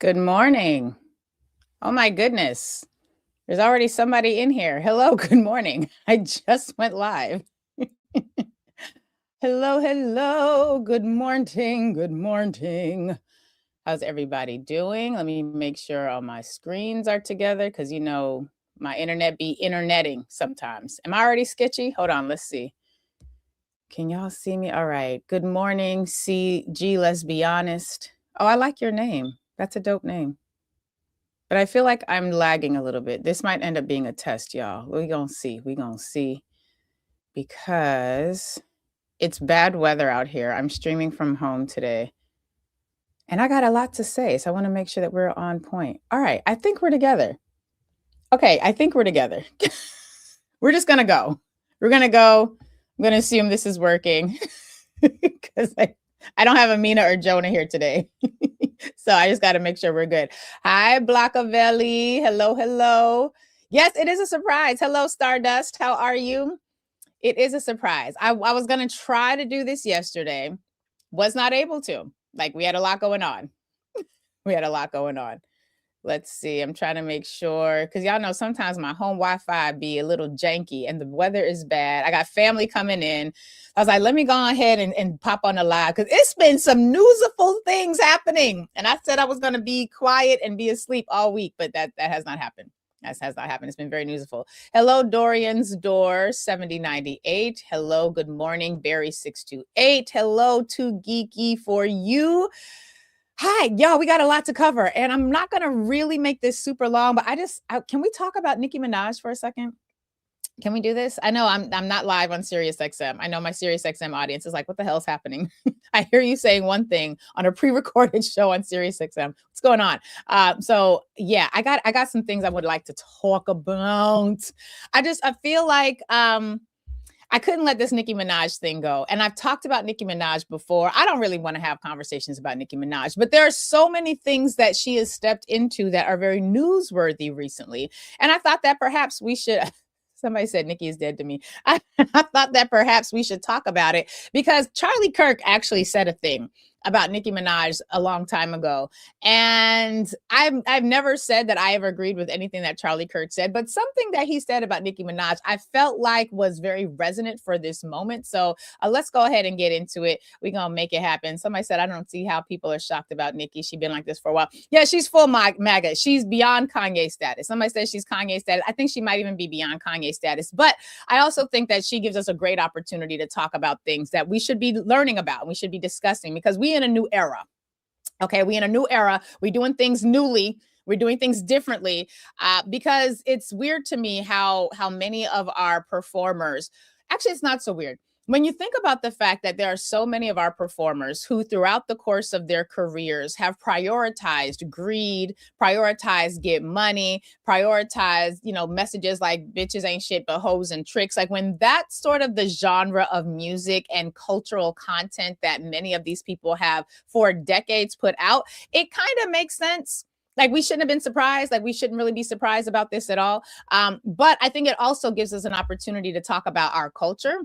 Good morning. Oh my goodness. There's already somebody in here. Hello, good morning. I just went live. Hello, hello. Good morning. Good morning. How's everybody doing? Let me make sure all my screens are together because my internet be interneting sometimes. Am I already sketchy? Hold on, let's see. Can y'all see me? All right. Good morning, CG. Let's be honest. Oh, I like your name. That's a dope name. But I feel like I'm lagging a little bit. This might end up being a test, y'all. We're going to see. We're going to see because it's bad weather out here. I'm streaming from home today. And I got a lot to say, so I want to make sure that we're on point. All right, I think we're together. Okay, I think we're together. We're just going to go. We're going to go. I'm going to assume this is working because I don't have Amina or Jonah here today. So I just got to make sure we're good. Hi, Blockavelli. Hello, hello. Yes, it is a surprise. Hello, Stardust. How are you? It is a surprise. I was going to try to do this yesterday, was not able to. Like, we had a lot going on. Let's see. I'm trying to make sure because y'all know sometimes my home Wi-Fi be a little janky and the weather is bad. I got family coming in. I was like, let me go ahead and pop on the live because it's been some newsful things happening. And I said I was going to be quiet and be asleep all week, but that has not happened. That has not happened. It's been very newsful. Hello, Dorian's Door 7098. Hello, good morning, Barry 628. Hello, Too Geeky for You. Hi, y'all, we got a lot to cover, and I'm not going to really make this super long, but can we talk about Nicki Minaj for a second? Can we do this? I know I'm not live on Sirius XM. I know my Sirius XM audience is like, what the hell is happening? I hear you saying one thing on a pre-recorded show on Sirius XM. What's going on? So yeah, I got some things I would like to talk about. I feel like I couldn't let this Nicki Minaj thing go. And I've talked about Nicki Minaj before. I don't really want to have conversations about Nicki Minaj, but there are so many things that she has stepped into that are very newsworthy recently. And I thought that perhaps we should. Somebody said Nicki is dead to me. I thought that perhaps we should talk about it because Charlie Kirk actually said a thing about Nicki Minaj a long time ago. And I've never said that I ever agreed with anything that Charlie Kirk said, but something that he said about Nicki Minaj, I felt like was very resonant for this moment. So let's go ahead and get into it. We're going to make it happen. Somebody said, I don't see how people are shocked about Nicki. She's been like this for a while. Yeah, she's full MAGA. She's beyond Kanye status. Somebody says she's Kanye status. I think she might even be beyond Kanye status. But I also think that she gives us a great opportunity to talk about things that we should be learning about. We should be discussing because we in a new era. Okay, we in a new era. We're doing things newly. We're doing things differently because it's weird to me how many of our performers, actually, it's not so weird. When you think about the fact that there are so many of our performers who throughout the course of their careers have prioritized greed, prioritized get money, prioritized, messages like bitches ain't shit but hoes and tricks. Like when that's sort of the genre of music and cultural content that many of these people have for decades put out, it kind of makes sense. Like we shouldn't have been surprised. Like we shouldn't really be surprised about this at all. But I think it also gives us an opportunity to talk about our culture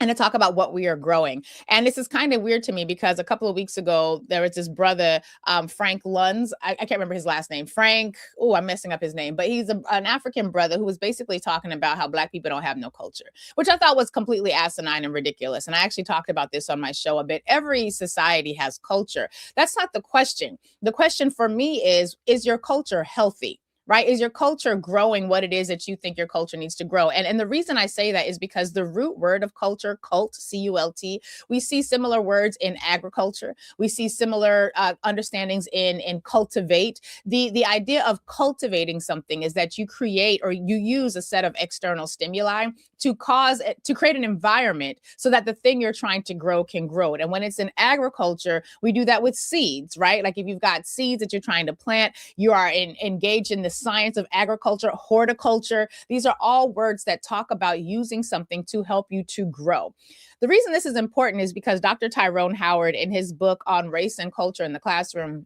and to talk about what we are growing. And this is kind of weird to me because a couple of weeks ago, there was this brother, Frank Lunds. I can't remember his last name. Frank, I'm messing up his name, but he's an African brother who was basically talking about how Black people don't have no culture, which I thought was completely asinine and ridiculous. And I actually talked about this on my show a bit. Every society has culture. That's not the question. The question for me is your culture healthy? Right? Is your culture growing what it is that you think your culture needs to grow? And the reason I say that is because the root word of culture, cult, C-U-L-T, we see similar words in agriculture. We see similar understandings in cultivate. The idea of cultivating something is that you create or you use a set of external stimuli to create an environment so that the thing you're trying to grow can grow. And when it's in agriculture, we do that with seeds, right? Like if you've got seeds that you're trying to plant, you are engaged in the science of agriculture, horticulture. These are all words that talk about using something to help you to grow. The reason this is important is because Dr. Tyrone Howard, in his book on race and culture in the classroom,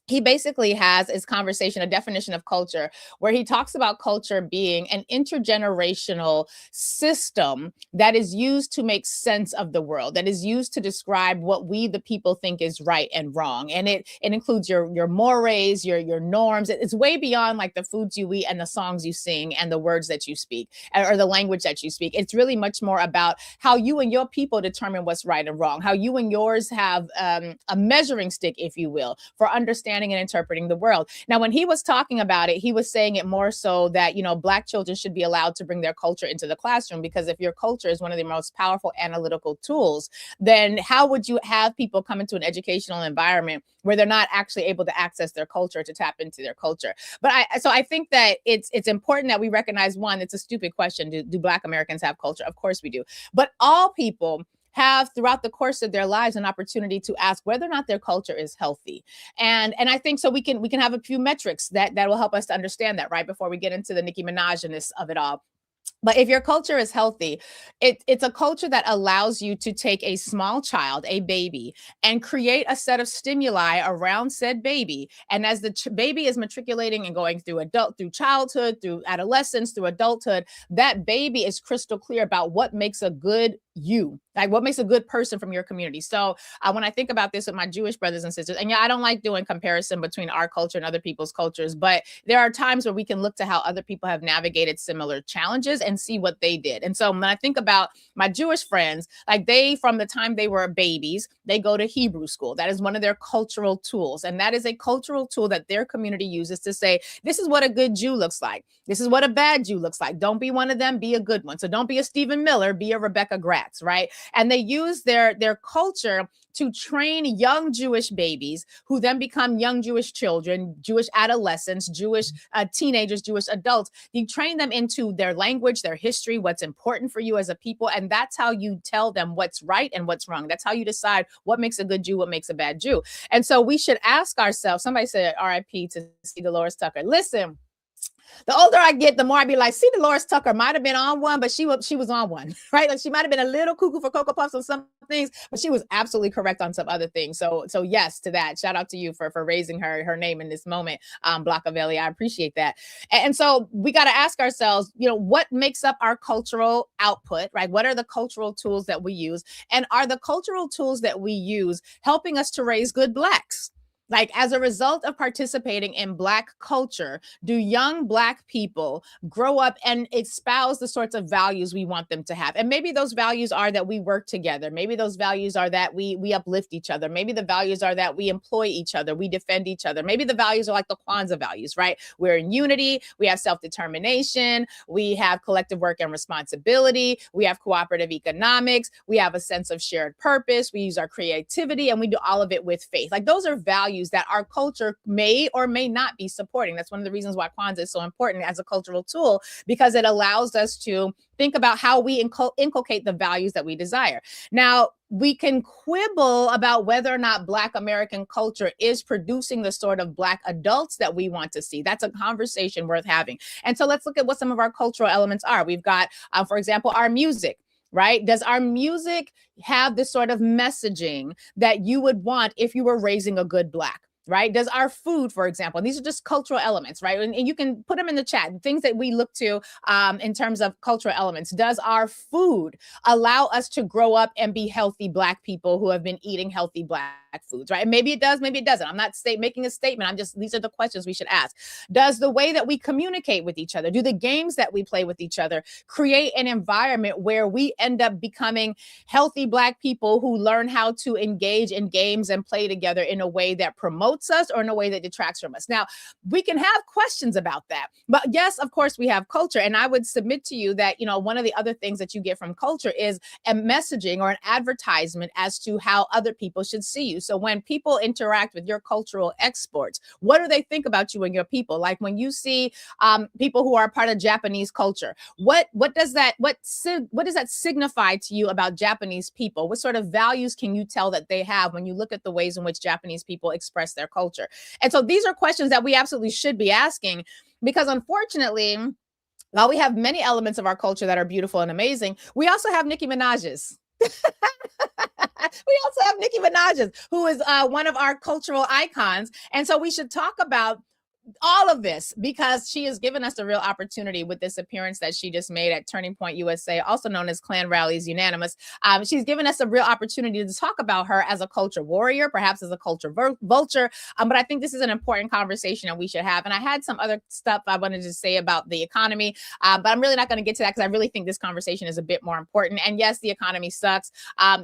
he basically has his conversation, a definition of culture, where he talks about culture being an intergenerational system that is used to make sense of the world, that is used to describe what we, the people, think is right and wrong. And it includes your mores, your norms. It's way beyond like the foods you eat and the songs you sing and the words that you speak or the language that you speak. It's really much more about how you and your people determine what's right and wrong, how you and yours have a measuring stick, if you will, for understanding and interpreting the world. Now, when he was talking about it, he was saying it more so that, Black children should be allowed to bring their culture into the classroom, because if your culture is one of the most powerful analytical tools, then how would you have people come into an educational environment where they're not actually able to access their culture, to tap into their culture? But I think that it's important that we recognize, one, it's a stupid question. Do Black Americans have culture? Of course we do. But all people have throughout the course of their lives an opportunity to ask whether or not their culture is healthy. And I think so we can have a few metrics that will help us to understand that, right, before we get into the Nicki Minaj of it all. But if your culture is healthy, it's a culture that allows you to take a small child, a baby, and create a set of stimuli around said baby. And as the baby is matriculating and going through childhood, through adolescence, through adulthood, that baby is crystal clear about what makes a good you, like what makes a good person from your community. So when I think about this with my Jewish brothers and sisters, and yeah, I don't like doing comparison between our culture and other people's cultures, but there are times where we can look to how other people have navigated similar challenges and see what they did. And so when I think about my Jewish friends, like they, from the time they were babies, they go to Hebrew school. That is one of their cultural tools. And that is a cultural tool that their community uses to say, this is what a good Jew looks like. This is what a bad Jew looks like. Don't be one of them, be a good one. So don't be a Stephen Miller, be a Rebecca Gratz, right? And they use their culture to train young Jewish babies who then become young Jewish children, Jewish adolescents, Jewish teenagers, Jewish adults. You train them into their language, their history, what's important for you as a people. And that's how you tell them what's right and what's wrong. That's how you decide what makes a good Jew, what makes a bad Jew. And so we should ask ourselves, somebody said RIP to C. Dolores Tucker. Listen, the older I get, the more I be like, see, Dolores Tucker might have been on one, but she was on one, right? Like she might have been a little cuckoo for Cocoa Puffs on some things, but she was absolutely correct on some other things. So yes to that. Shout out to you for raising her name in this moment, Blockavelli. I appreciate that. And so we got to ask ourselves, what makes up our cultural output, right? What are the cultural tools that we use? And are the cultural tools that we use helping us to raise good Blacks? Like, as a result of participating in Black culture, do young Black people grow up and espouse the sorts of values we want them to have? And maybe those values are that we work together. Maybe those values are that we uplift each other. Maybe the values are that we employ each other, we defend each other. Maybe the values are like the Kwanzaa values, right? We're in unity, we have self-determination, we have collective work and responsibility, we have cooperative economics, we have a sense of shared purpose, we use our creativity, and we do all of it with faith. Like, those are values that our culture may or may not be supporting. That's one of the reasons why Kwanzaa is so important as a cultural tool, because it allows us to think about how we inculcate the values that we desire. Now, we can quibble about whether or not Black American culture is producing the sort of Black adults that we want to see. That's a conversation worth having. And so let's look at what some of our cultural elements are. We've got, for example, our music. Right? Does our music have the sort of messaging that you would want if you were raising a good Black? Right? Does our food, for example, and these are just cultural elements, right? And you can put them in the chat, things that we look to in terms of cultural elements. Does our food allow us to grow up and be healthy Black people who have been eating healthy Black foods, right? And maybe it does, maybe it doesn't. I'm not making a statement. These are the questions we should ask. Does the way that we communicate with each other, do the games that we play with each other create an environment where we end up becoming healthy Black people who learn how to engage in games and play together in a way that promotes us or in a way that detracts from us? Now, we can have questions about that, but yes, of course, we have culture. And I would submit to you that, one of the other things that you get from culture is a messaging or an advertisement as to how other people should see you. So when people interact with your cultural exports, what do they think about you and your people? Like when you see people who are part of Japanese culture, what does that signify to you about Japanese people? What sort of values can you tell that they have when you look at the ways in which Japanese people express their culture? And so these are questions that we absolutely should be asking, because unfortunately, while we have many elements of our culture that are beautiful and amazing, we also have Nicki Minaj's. We also have have Nicki Minaj, who is one of our cultural icons. And so we should talk about all of this because she has given us a real opportunity with this appearance that she just made at Turning Point USA, also known as Klan Rallies Unanimous. She's given us a real opportunity to talk about her as a culture warrior, perhaps as a culture vulture. But I think this is an important conversation that we should have. And I had some other stuff I wanted to say about the economy, but I'm really not going to get to that because I really think this conversation is a bit more important. And yes, the economy sucks.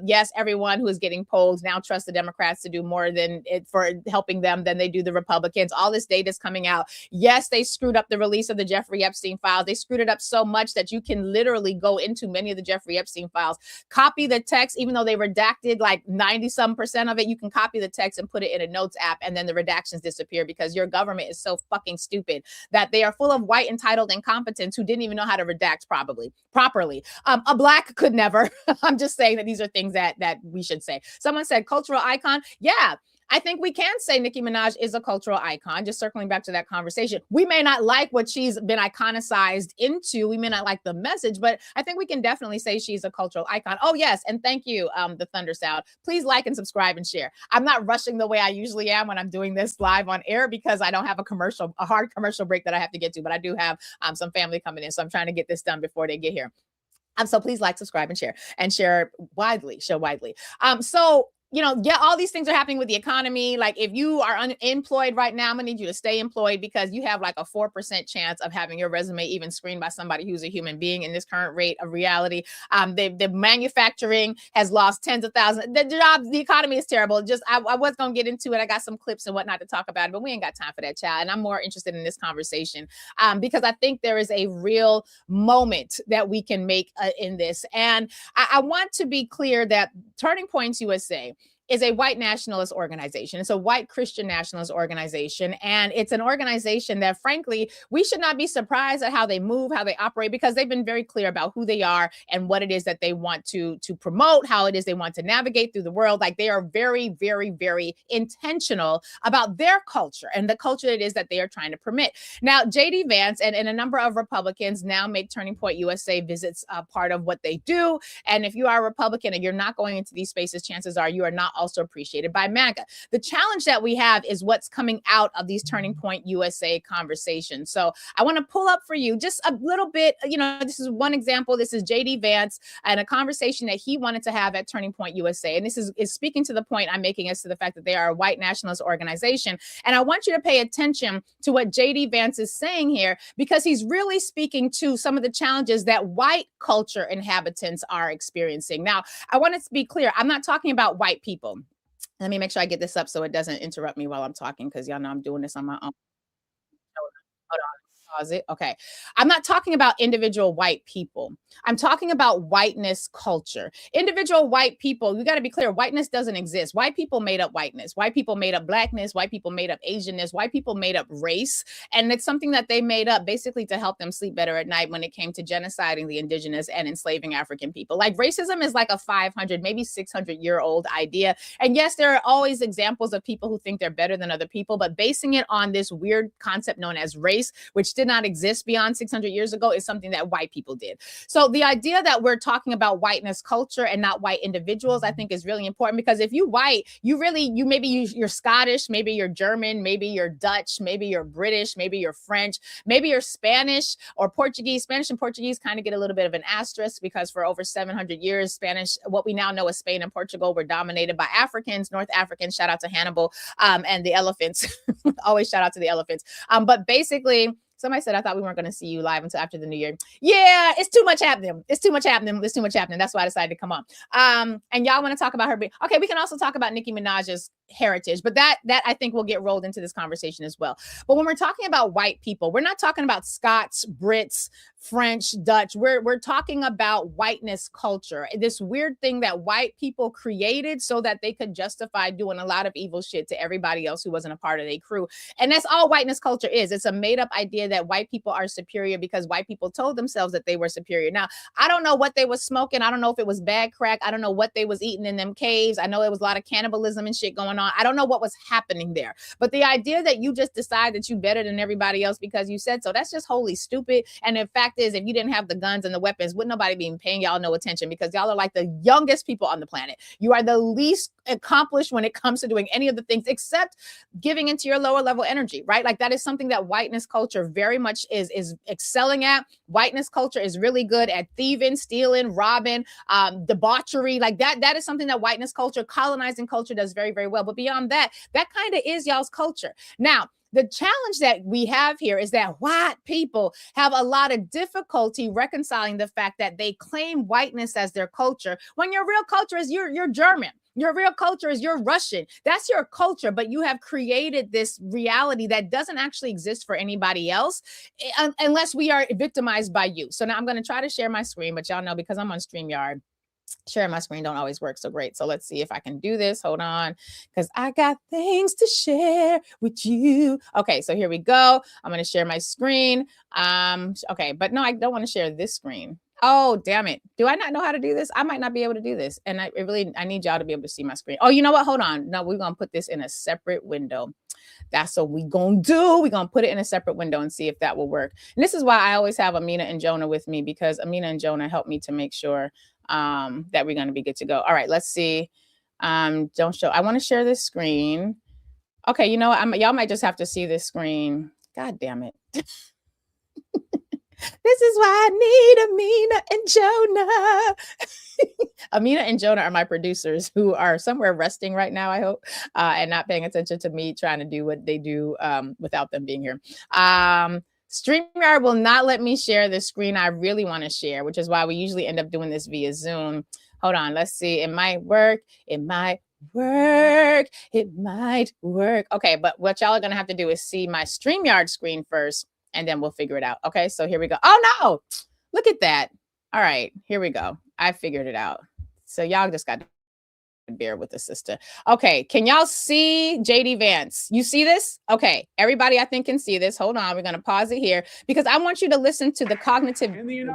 Yes, everyone who is getting polled now trusts the Democrats to do more than it for helping them than they do the Republicans. All this data is coming out. Yes, they screwed up the release of the Jeffrey Epstein files. They screwed it up so much that you can literally go into many of the Jeffrey Epstein files, copy the text, even though they redacted like 90% of it, you can copy the text and put it in a notes app, and then the redactions disappear because your government is so fucking stupid that they are full of white entitled incompetents who didn't even know how to redact properly. A black could never. I'm just saying that these are things that we should say. Someone said cultural icon. Yeah, I think we can say Nicki Minaj is a cultural icon. Just circling back to that conversation. We may not like what she's been iconicized into. We may not like the message, but I think we can definitely say she's a cultural icon. Oh, yes. And thank you, the Thunder Sound. Please like and subscribe and share. I'm not rushing the way I usually am when I'm doing this live on air because I don't have a hard commercial break that I have to get to, but I do have some family coming in. So I'm trying to get this done before they get here. So please like, subscribe, and share widely. So yeah, all these things are happening with the economy. Like if you are unemployed right now, I'm gonna need you to stay employed because you have like a 4% chance of having your resume even screened by somebody who's a human being in this current rate of reality. The manufacturing has lost tens of thousands. The jobs, the economy is terrible. Just I was gonna get into it. I got some clips and whatnot to talk about it, but we ain't got time for that, child. And I'm more interested in this conversation because I think there is a real moment that we can make in this. And I want to be clear that Turning Points USA is a white nationalist organization. It's a white Christian nationalist organization. And it's an organization that, frankly, we should not be surprised at how they move, how they operate, because they've been very clear about who they are and what it is that they want to promote, how it is they want to navigate through the world. Like they are very, very, very intentional about their culture and the culture it is that they are trying to permit. Now, JD Vance and a number of Republicans now make Turning Point USA visits part of what they do. And if you are a Republican and you're not going into these spaces, chances are you are not also appreciated by MAGA. The challenge that we have is what's coming out of these Turning Point USA conversations. So I want to pull up for you just a little bit. This is one example. This is JD Vance and a conversation that he wanted to have at Turning Point USA. And this is speaking to the point I'm making as to the fact that they are a white nationalist organization. And I want you to pay attention to what JD Vance is saying here, because he's really speaking to some of the challenges that white culture inhabitants are experiencing. Now, I want to be clear. I'm not talking about white people. Let me make sure I get this up so it doesn't interrupt me while I'm talking, because y'all know I'm doing this on my own. Hold on. Pause it. Okay. I'm not talking about individual white people. I'm talking about whiteness culture. Individual white people, you got to be clear, whiteness doesn't exist. White people made up whiteness. White people made up blackness. White people made up Asianness. White people made up race. And it's something that they made up basically to help them sleep better at night when it came to genociding the indigenous and enslaving African people. Like racism is like a 500, maybe 600-year-old idea. And yes, there are always examples of people who think they're better than other people, but basing it on this weird concept known as race, which did not exist beyond 600 years ago, is something that white people did. So the idea that we're talking about whiteness culture and not white individuals, I think is really important, because if you white, you're Scottish, maybe you're German, maybe you're Dutch, maybe you're British, maybe you're French, maybe you're Spanish or Portuguese. Spanish and Portuguese kind of get a little bit of an asterisk because for over 700 years, Spanish, what we now know as Spain and Portugal, were dominated by Africans, North Africans. Shout out to Hannibal and the elephants. Always shout out to the elephants. But basically, somebody said, I thought we weren't going to see you live until after the new year. Yeah, it's too much happening. It's too much happening. That's why I decided to come on. And y'all want to talk about her. Okay, we can also talk about Nicki Minaj's heritage, but that I think will get rolled into this conversation as well. But when we're talking about white people, we're not talking about Scots, Brits, French, Dutch. We're talking about whiteness culture, this weird thing that white people created so that they could justify doing a lot of evil shit to everybody else who wasn't a part of their crew. And that's all whiteness culture is. It's a made up idea that white people are superior because white people told themselves that they were superior. Now, I don't know what they were smoking. I don't know if it was bad crack. I don't know what they was eating in them caves. I know there was a lot of cannibalism and shit going on. on. I don't know what was happening there. But the idea that you just decide that you better than everybody else because you said so, that's just wholly stupid. And the fact is, if you didn't have the guns and the weapons, wouldn't nobody be paying y'all no attention, because y'all are like the youngest people on the planet. You are the least accomplished when it comes to doing any of the things except giving into your lower level energy, right? Like that is something that whiteness culture very much is excelling at. Whiteness culture is really good at thieving, stealing, robbing, debauchery. Like that is something that whiteness culture, colonizing culture does very, very well. But beyond that, that kind of is y'all's culture. Now, the challenge that we have here is that white people have a lot of difficulty reconciling the fact that they claim whiteness as their culture when your real culture is you're German. Your real culture is you're Russian. That's your culture, but you have created this reality that doesn't actually exist for anybody else unless we are victimized by you. So now I'm going to try to share my screen, but y'all know because I'm on StreamYard, sharing my screen don't always work so great. So let's see if I can do this. Hold on, because I got things to share with you. Okay, so here we go. I'm going to share my screen. Okay, but no, I don't want to share this screen. Oh, damn it. Do I not know how to do this? I might not be able to do this. And I need y'all to be able to see my screen. Oh, you know what? Hold on. No, we're going to put this in a separate window. That's what we're going to do. We're going to put it in a separate window and see if that will work. And this is why I always have Amina and Jonah with me, because Amina and Jonah help me to make sure that we're going to be good to go. All right, let's see. Don't show. I want to share this screen. Okay, you know what? Y'all might just have to see this screen. God damn it. This is why I need Amina and Jonah. Amina and Jonah are my producers who are somewhere resting right now, I hope, and not paying attention to me trying to do what they do without them being here. StreamYard will not let me share the screen I really want to share, which is why we usually end up doing this via Zoom. Hold on, let's see. It might work. It might work. It might work. Okay, but what y'all are going to have to do is see my StreamYard screen first, and then we'll figure it out. Okay, so here we go. Oh, no. Look at that. All right, here we go. I figured it out. So y'all just got to bear with the sister. Okay, can y'all see JD Vance? You see this? Okay, everybody I think can see this. Hold on, we're going to pause it here because I want you to listen to the cognitive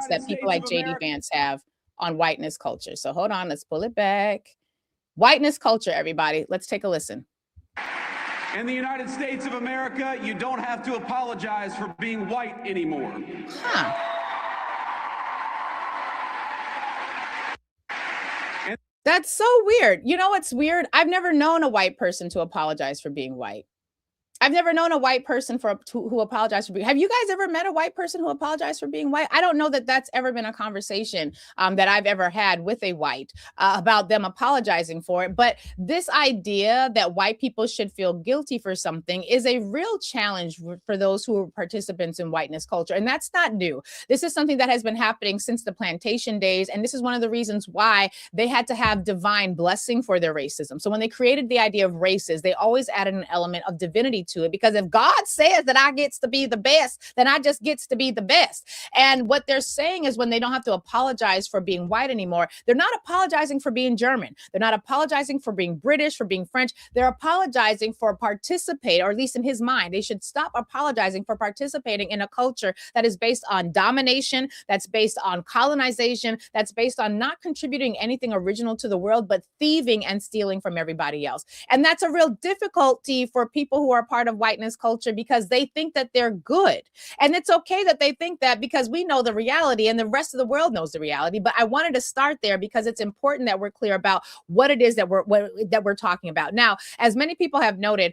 that people like JD Vance have on whiteness culture. So hold on, let's pull it back. Whiteness culture, everybody. Let's take a listen. In the United States of America, you don't have to apologize for being white anymore. Huh. That's so weird. You know what's weird? I've never known a white person to apologize for being white. I've never known a white person who apologized for being. Have you guys ever met a white person who apologized for being white? I don't know that that's ever been a conversation that I've ever had with a white about them apologizing for it. But this idea that white people should feel guilty for something is a real challenge for those who are participants in whiteness culture. And that's not new. This is something that has been happening since the plantation days. And this is one of the reasons why they had to have divine blessing for their racism. So when they created the idea of races, they always added an element of divinity to it, because if God says that I gets to be the best, then I just gets to be the best. And what they're saying is when they don't have to apologize for being white anymore, they're not apologizing for being German. They're not apologizing for being British, for being French. They're apologizing for participating, or at least in his mind, they should stop apologizing for participating in a culture that is based on domination, that's based on colonization, that's based on not contributing anything original to the world, but thieving and stealing from everybody else. And that's a real difficulty for people who are part of whiteness culture, because they think that they're good. And it's okay that they think that, because we know the reality and the rest of the world knows the reality. But I wanted to start there because it's important that we're clear about what it is that we're talking about. Now, as many people have noted,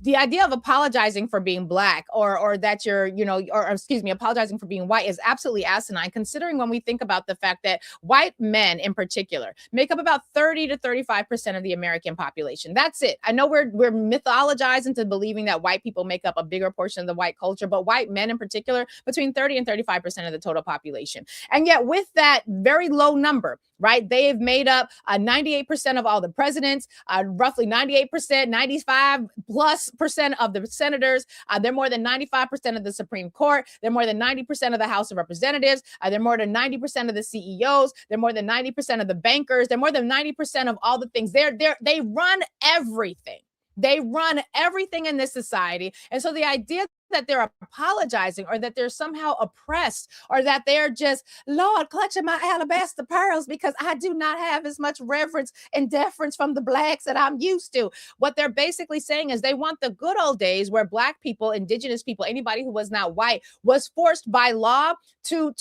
the idea of apologizing for being black or that you're, apologizing for being white is absolutely asinine, considering when we think about the fact that white men in particular make up about 30 to 35% of the American population. That's it. I know we're mythologizing to believing that white people make up a bigger portion of the white culture, but white men in particular, between 30 and 35% of the total population. And yet with that very low number, right, they have made up 98% of all the presidents, roughly 98%, 95 plus percent of the senators. They're more than 95% of the Supreme Court. They're more than 90% of the House of Representatives. They're more than 90% of the CEOs. They're more than 90% of the bankers. They're more than 90% of all the things. They run everything. They run everything in this society. And so the idea that they're apologizing or that they're somehow oppressed or that they're just, Lord, clutching my alabaster pearls because I do not have as much reverence and deference from the blacks that I'm used to. What they're basically saying is they want the good old days where black people, indigenous people, anybody who was not white was forced by law to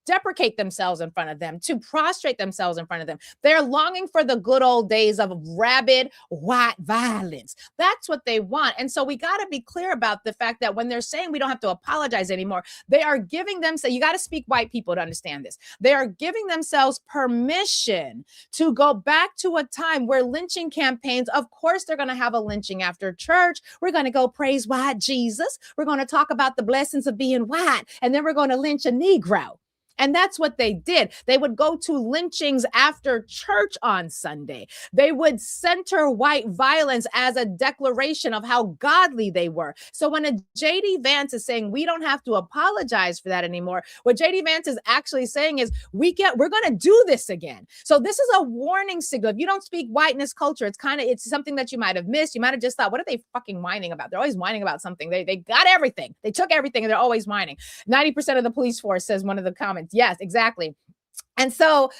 deprecate themselves in front of them, to prostrate themselves in front of them. They're longing for the good old days of rabid white violence. That's what they want. And so we got to be clear about the fact that when they're saying we don't have to apologize anymore, they are giving them, so you got to speak white people to understand this. They are giving themselves permission to go back to a time where lynching campaigns, of course, they're going to have a lynching after church. We're going to go praise white Jesus. We're going to talk about the blessings of being white. And then we're going to lynch a Negro. And that's what they did. They would go to lynchings after church on Sunday. They would center white violence as a declaration of how godly they were. So when a J.D. Vance is saying we don't have to apologize for that anymore, what J.D. Vance is actually saying is we're going to do this again. So this is a warning signal. If you don't speak whiteness culture, it's something that you might have missed. You might have just thought, what are they fucking whining about? They're always whining about something. They got everything. They took everything and they're always whining. 90% of the police force, says one of the comments. Yes, exactly. And so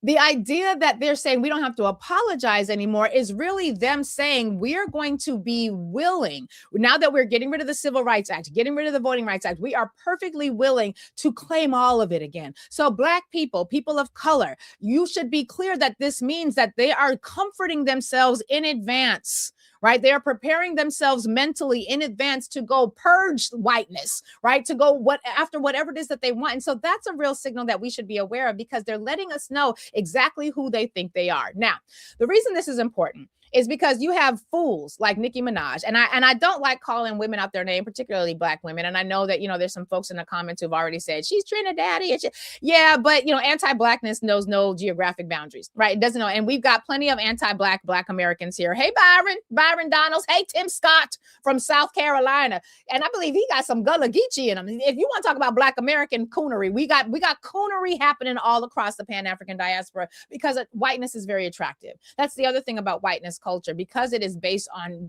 the idea that they're saying we don't have to apologize anymore is really them saying we're going to be willing, now that we're getting rid of the Civil Rights Act, getting rid of the Voting Rights Act, we are perfectly willing to claim all of it again. So black people, people of color, you should be clear that this means that they are comforting themselves in advance, right? They are preparing themselves mentally in advance to go purge whiteness, right? To go after whatever it is that they want. And so that's a real signal that we should be aware of because they're letting us know exactly who they think they are. Now, the reason this is important is because you have fools like Nicki Minaj. And I don't like calling women out their name, particularly black women. And I know that, there's some folks in the comments who've already said she's Trinidadian. Yeah, but anti-blackness knows no geographic boundaries, right? It doesn't know. And we've got plenty of anti-black Americans here. Hey, Byron Donalds. Hey, Tim Scott from South Carolina. And I believe he got some Gullah Geechee in him. If you want to talk about black American coonery, we got coonery happening all across the Pan-African diaspora because whiteness is very attractive. That's the other thing about whiteness culture, because it is based on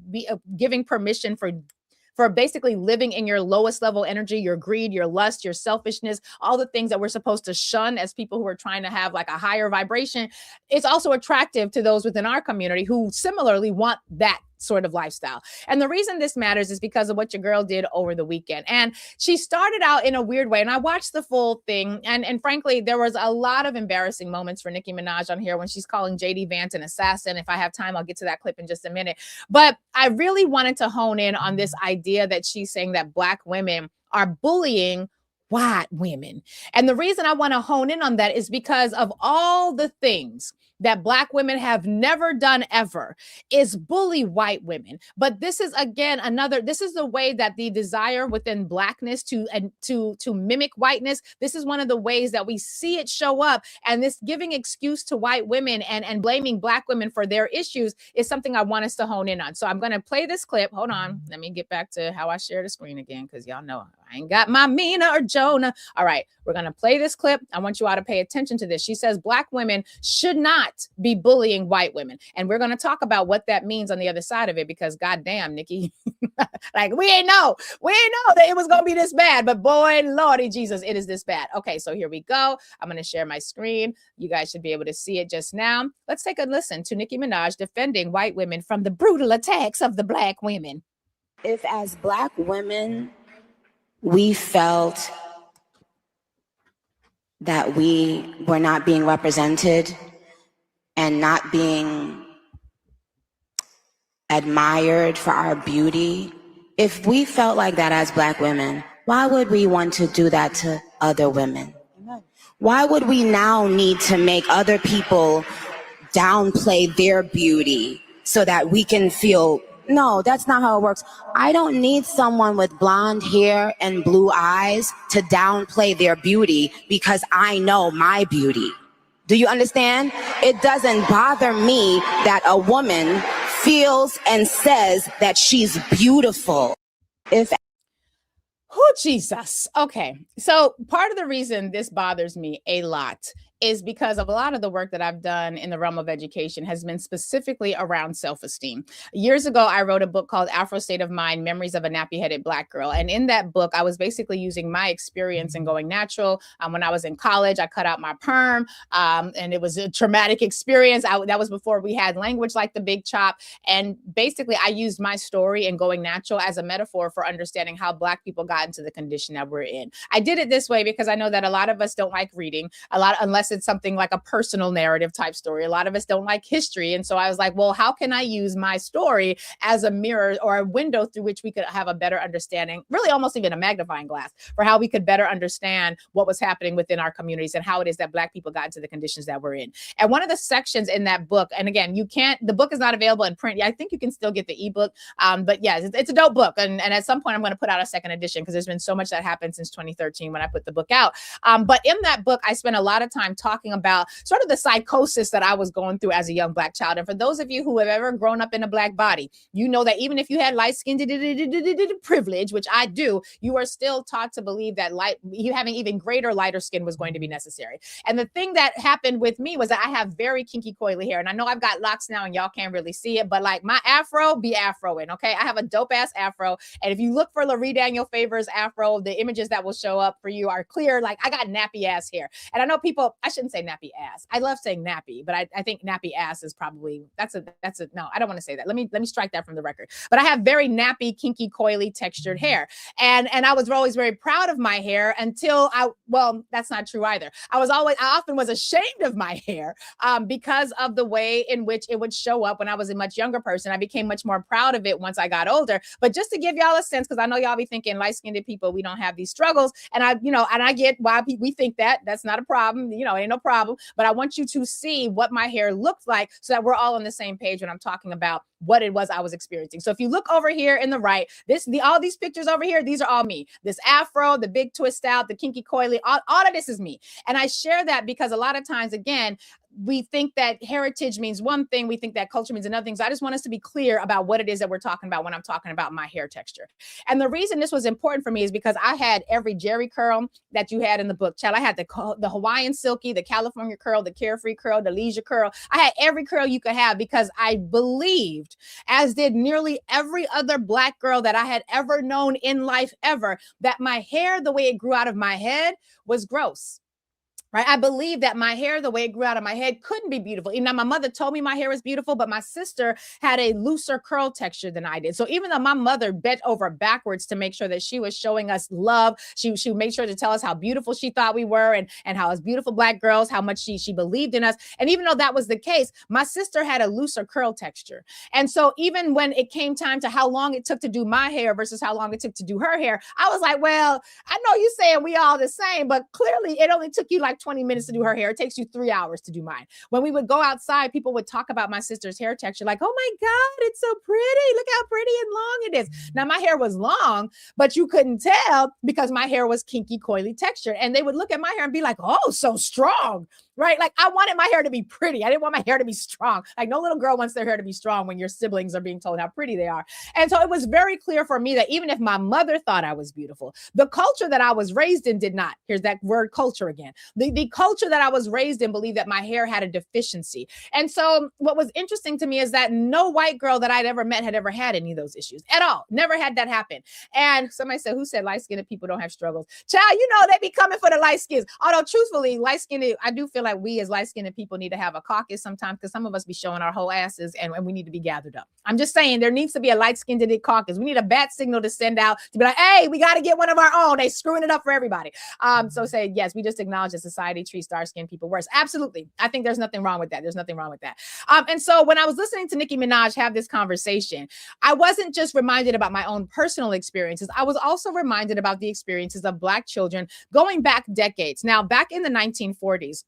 giving permission for basically living in your lowest level energy, your greed, your lust, your selfishness, all the things that we're supposed to shun as people who are trying to have like a higher vibration. It's also attractive to those within our community who similarly want that sort of lifestyle. And the reason this matters is because of what your girl did over the weekend. And she started out in a weird way. And I watched the full thing. And frankly, there was a lot of embarrassing moments for Nicki Minaj on here when she's calling J.D. Vance an assassin. If I have time, I'll get to that clip in just a minute. But I really wanted to hone in on this idea that she's saying that black women are bullying white women. And the reason I want to hone in on that is because of all the things that black women have never done ever is bully white women. But this is again this is the way that the desire within blackness to mimic whiteness, this is one of the ways that we see it show up. And this giving excuse to white women and blaming black women for their issues is something I want us to hone in on. So I'm going to play this clip. Hold on. Let me get back to how I share the screen again, because y'all know I ain't got my Mina or Jonah. All right, we're going to play this clip. I want you all to pay attention to this. She says black women should not be bullying white women. And we're going to talk about what that means on the other side of it, because goddamn, Nicki, like we ain't know that it was going to be this bad, but boy, Lordy Jesus, it is this bad. Okay, so here we go. I'm going to share my screen. You guys should be able to see it just now. Let's take a listen to Nicki Minaj defending white women from the brutal attacks of the black women. If as black women, we felt that we were not being represented and not being admired for our beauty, if we felt like that as black women, why would we want to do that to other women? Why would we now need to make other people downplay their beauty so that we can feel, no, that's not how it works. I don't need someone with blonde hair and blue eyes to downplay their beauty because I know my beauty. Do you understand? It doesn't bother me that a woman feels and says that she's beautiful. Oh, Jesus. Okay. So part of the reason this bothers me a lot is because of a lot of the work that I've done in the realm of education has been specifically around self-esteem. Years ago, I wrote a book called Afro State of Mind, Memories of a Nappy-Headed Black Girl. And in that book, I was basically using my experience in going natural. When I was in college, I cut out my perm, and it was a traumatic experience. That was before we had language like the big chop. And basically, I used my story in going natural as a metaphor for understanding how Black people got into the condition that we're in. I did it this way because I know that a lot of us don't like reading, unless it's something like a personal narrative type story. A lot of us don't like history. And so I was like, well, how can I use my story as a mirror or a window through which we could have a better understanding, really almost even a magnifying glass, for how we could better understand what was happening within our communities and how it is that Black people got into the conditions that we're in. And one of the sections in that book, and again, the book is not available in print. I think you can still get the ebook. But yeah, it's a dope book. And at some point I'm going to put out a second edition because there's been so much that happened since 2013 when I put the book out. But in that book, I spent a lot of time talking about sort of the psychosis that I was going through as a young Black child. And for those of you who have ever grown up in a Black body, you know that even if you had light skin privilege, which I do, you are still taught to believe that you having even greater lighter skin was going to be necessary. And the thing that happened with me was that I have very kinky coily hair. And I know I've got locks now and y'all can't really see it, but like my afro be afroing, okay? I have a dope ass afro. And if you look for Lurie Daniel Favors afro, the images that will show up for you are clear. Like I got nappy ass hair. And I know people, I shouldn't say nappy ass. I love saying nappy, but I think nappy ass is probably, no, I don't want to say that. Let me strike that from the record. But I have very nappy, kinky, coily, textured hair. And I was always very proud of my hair until that's not true either. I often was ashamed of my hair because of the way in which it would show up when I was a much younger person. I became much more proud of it once I got older. But just to give y'all a sense, because I know y'all be thinking light-skinned people, we don't have these struggles. And I get why we think that's not a problem. Ain't no problem. But I want you to see what my hair looks like so that we're all on the same page when I'm talking about what it was I was experiencing. So if you look over here in the right, all these pictures over here, these are all me. This afro, the big twist out, the kinky coily, all of this is me. And I share that because a lot of times, again, we think that heritage means one thing. We think that culture means another thing. So I just want us to be clear about what it is that we're talking about when I'm talking about my hair texture. And the reason this was important for me is because I had every Jerry curl that you had in the book. Child, I had the Hawaiian silky, the California curl, the carefree curl, the leisure curl. I had every curl you could have because I believed, as did nearly every other Black girl that I had ever known in life ever, that my hair, the way it grew out of my head, was gross. Right. I believe that my hair, the way it grew out of my head, couldn't be beautiful. Even though my mother told me my hair was beautiful, but my sister had a looser curl texture than I did. So even though my mother bent over backwards to make sure that she was showing us love, she made sure to tell us how beautiful she thought we were and how as beautiful Black girls, how much she believed in us. And even though that was the case, my sister had a looser curl texture. And so even when it came time to how long it took to do my hair versus how long it took to do her hair, I was like, well, I know you saying we all the same, but clearly it only took you like 20 minutes to do her hair. It takes you 3 hours to do mine. When we would go outside, people would talk about my sister's hair texture like, oh my God, it's so pretty. Look how pretty and long it is. Now my hair was long, but you couldn't tell because my hair was kinky, coily textured. And they would look at my hair and be like, oh, so strong. Right? Like I wanted my hair to be pretty. I didn't want my hair to be strong. Like no little girl wants their hair to be strong when your siblings are being told how pretty they are. And so it was very clear for me that even if my mother thought I was beautiful, the culture that I was raised in did not. Here's that word culture again. The culture that I was raised in believed that my hair had a deficiency. And so what was interesting to me is that no white girl that I'd ever met had ever had any of those issues at all. Never had that happen. And somebody said, who said light-skinned people don't have struggles? Child, they be coming for the light skins. Although truthfully, light-skinned, I do feel like we as light-skinned people need to have a caucus sometimes because some of us be showing our whole asses and we need to be gathered up. I'm just saying there needs to be a light-skinned caucus. We need a bat signal to send out to be like, hey, we got to get one of our own. They screwing it up for everybody. So say, yes, we just acknowledge that society treats dark-skinned people worse. Absolutely. I think there's nothing wrong with that. There's nothing wrong with that. And so when I was listening to Nicki Minaj have this conversation, I wasn't just reminded about my own personal experiences. I was also reminded about the experiences of Black children going back decades. Now, back in the 1940s,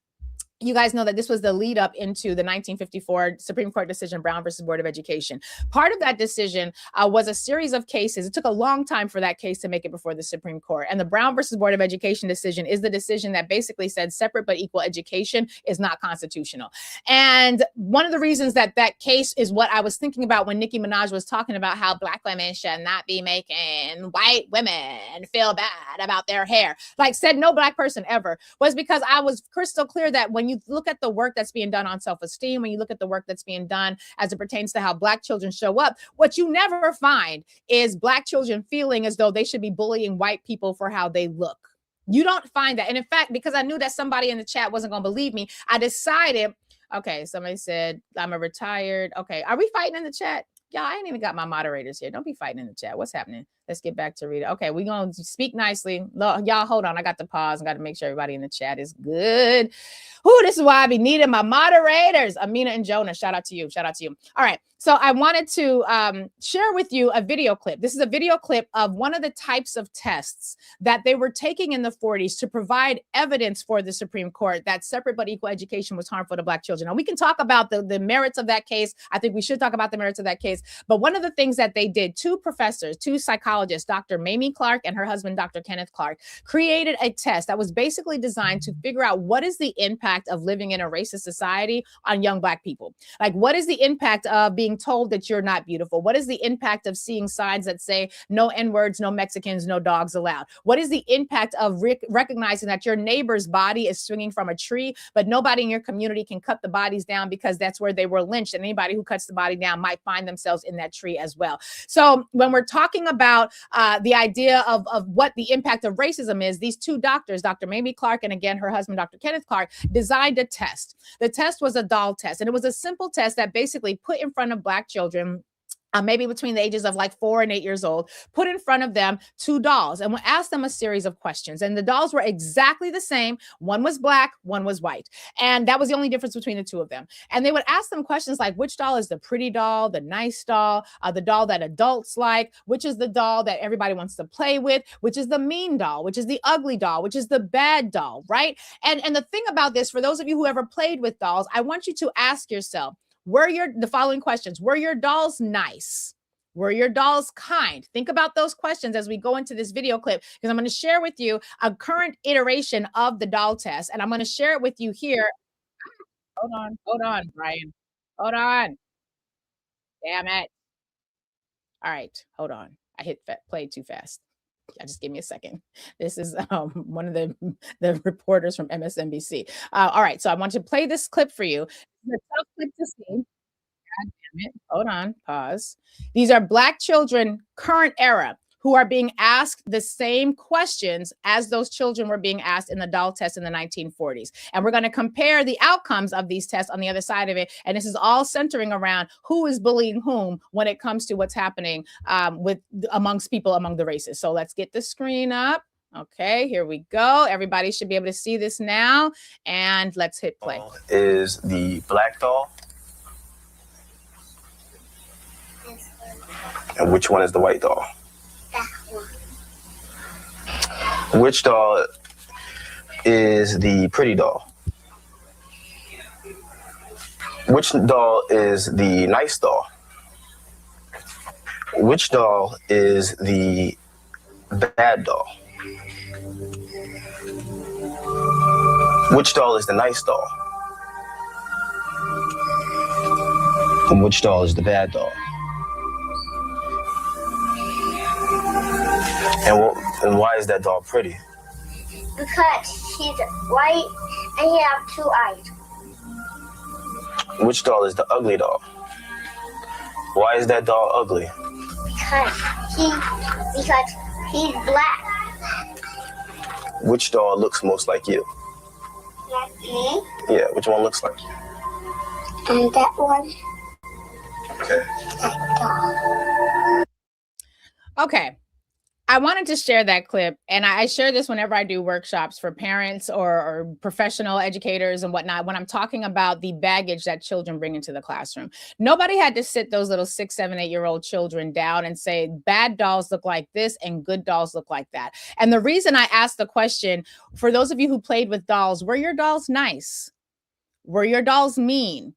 you guys know that this was the lead up into the 1954 Supreme Court decision, Brown versus Board of Education. Part of that decision was a series of cases. It took a long time for that case to make it before the Supreme Court. And the Brown versus Board of Education decision is the decision that basically said separate but equal education is not constitutional. And one of the reasons that that case is what I was thinking about when Nicki Minaj was talking about how Black women should not be making white women feel bad about their hair, like said no Black person ever, was because I was crystal clear that when you look at the work that's being done on self-esteem, when you look at the work that's being done as it pertains to how Black children show up, what you never find is Black children feeling as though they should be bullying white people for how they look. You don't find that. And in fact, because I knew that somebody in the chat wasn't going to believe me, I decided, okay, somebody said I'm a retired. Okay, are we fighting in the chat? Y'all, I ain't even got my moderators here. Don't be fighting in the chat. What's happening? Let's get back to Rita. Okay, we're going to speak nicely. Y'all, hold on. I got to pause. I got to make sure everybody in the chat is good. Ooh, this is why I be needing my moderators. Amina and Jonah, shout out to you. Shout out to you. All right. So I wanted to share with you a video clip. This is a video clip of one of the types of tests that they were taking in the 40s to provide evidence for the Supreme Court that separate but equal education was harmful to Black children. Now, we can talk about the merits of that case. I think we should talk about the merits of that case. But one of the things that they did, two professors, two psychologists, Dr. Mamie Clark and her husband, Dr. Kenneth Clark, created a test that was basically designed to figure out what is the impact of living in a racist society on young Black people. Like, what is the impact of being told that you're not beautiful? What is the impact of seeing signs that say no N-words, no Mexicans, no dogs allowed? What is the impact of recognizing that your neighbor's body is swinging from a tree, but nobody in your community can cut the bodies down because that's where they were lynched, and anybody who cuts the body down might find themselves in that tree as well. So when we're talking about the idea of what the impact of racism is, these two doctors, Dr. Mamie Clark and again her husband, Dr. Kenneth Clark, designed a test. The test was a doll test, and it was a simple test that basically put in front of Black children, maybe between the ages of like 4 and 8 years old, put in front of them two dolls and would ask them a series of questions. And the dolls were exactly the same. One was Black, one was white. And that was the only difference between the two of them. And they would ask them questions like, which doll is the pretty doll, the nice doll, the doll that adults like, which is the doll that everybody wants to play with, which is the mean doll, which is the ugly doll, which is the bad doll, right? And the thing about this, for those of you who ever played with dolls, I want you to ask yourself, the following questions. Were your dolls nice? Were your dolls kind? Think about those questions as we go into this video clip, because I'm going to share with you a current iteration of the doll test, and I'm going to share it with you here. Hold on, Brian. Hold on. Damn it. All right, hold on. I hit play too fast. Just give me a second. This is one of the reporters from MSNBC. All right, so I want to play this clip for you. It's a tough clip to see. God damn it. Hold on, pause. These are Black children, current era, who are being asked the same questions as those children were being asked in the doll test in the 1940s. And we're going to compare the outcomes of these tests on the other side of it. And this is all centering around who is bullying whom when it comes to what's happening amongst people among the races. So let's get the screen up. Okay, here we go. Everybody should be able to see this now. And let's hit play. Is the Black doll? And which one is the white doll? Which doll is the pretty doll? Which doll is the nice doll? Which doll is the bad doll? Which doll is the nice doll? And which doll is the bad doll? And why is that doll pretty? Because he's white and he has 2 eyes. Which doll is the ugly doll? Why is that doll ugly? Because he's Black. Which doll looks most like you? Like me? Yeah, which one looks like you? And that one. Okay. That doll. Okay. I wanted to share that clip, and I share this whenever I do workshops for parents or professional educators and whatnot, when I'm talking about the baggage that children bring into the classroom. Nobody had to sit those little 6, 7, 8-year-old children down and say, bad dolls look like this and good dolls look like that. And the reason I asked the question, for those of you who played with dolls, were your dolls nice? Were your dolls mean?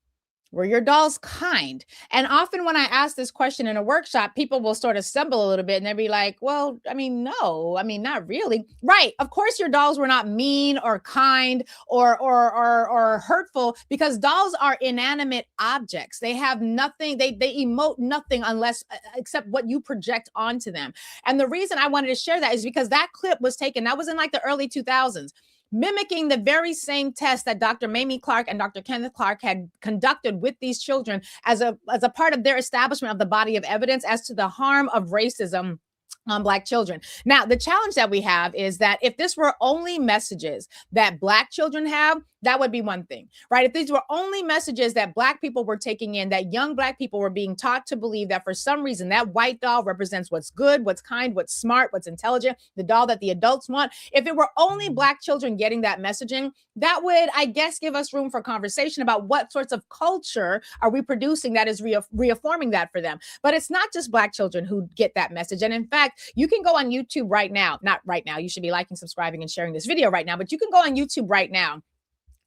Were your dolls kind? And often when I ask this question in a workshop, people will sort of stumble a little bit and they'll be like, well, I mean, no, I mean, not really. Right. Of course, your dolls were not mean or kind or hurtful, because dolls are inanimate objects. They have nothing, they emote nothing unless except what you project onto them. And the reason I wanted to share that is because that clip was taken, that was in like the early 2000s, mimicking the very same test that Dr. Mamie Clark and Dr. Kenneth Clark had conducted with these children as a part of their establishment of the body of evidence as to the harm of racism on Black children. Now, the challenge that we have is that if this were only messages that Black children have, that would be one thing, right? If these were only messages that Black people were taking in, that young Black people were being taught to believe that for some reason that white doll represents what's good, what's kind, what's smart, what's intelligent, the doll that the adults want. If it were only Black children getting that messaging, that would, I guess, give us room for conversation about what sorts of culture are we producing that is reaffirming that for them. But it's not just Black children who get that message. And in fact, you can go on YouTube right now, not right now, you should be liking, subscribing, and sharing this video right now, but you can go on YouTube right now,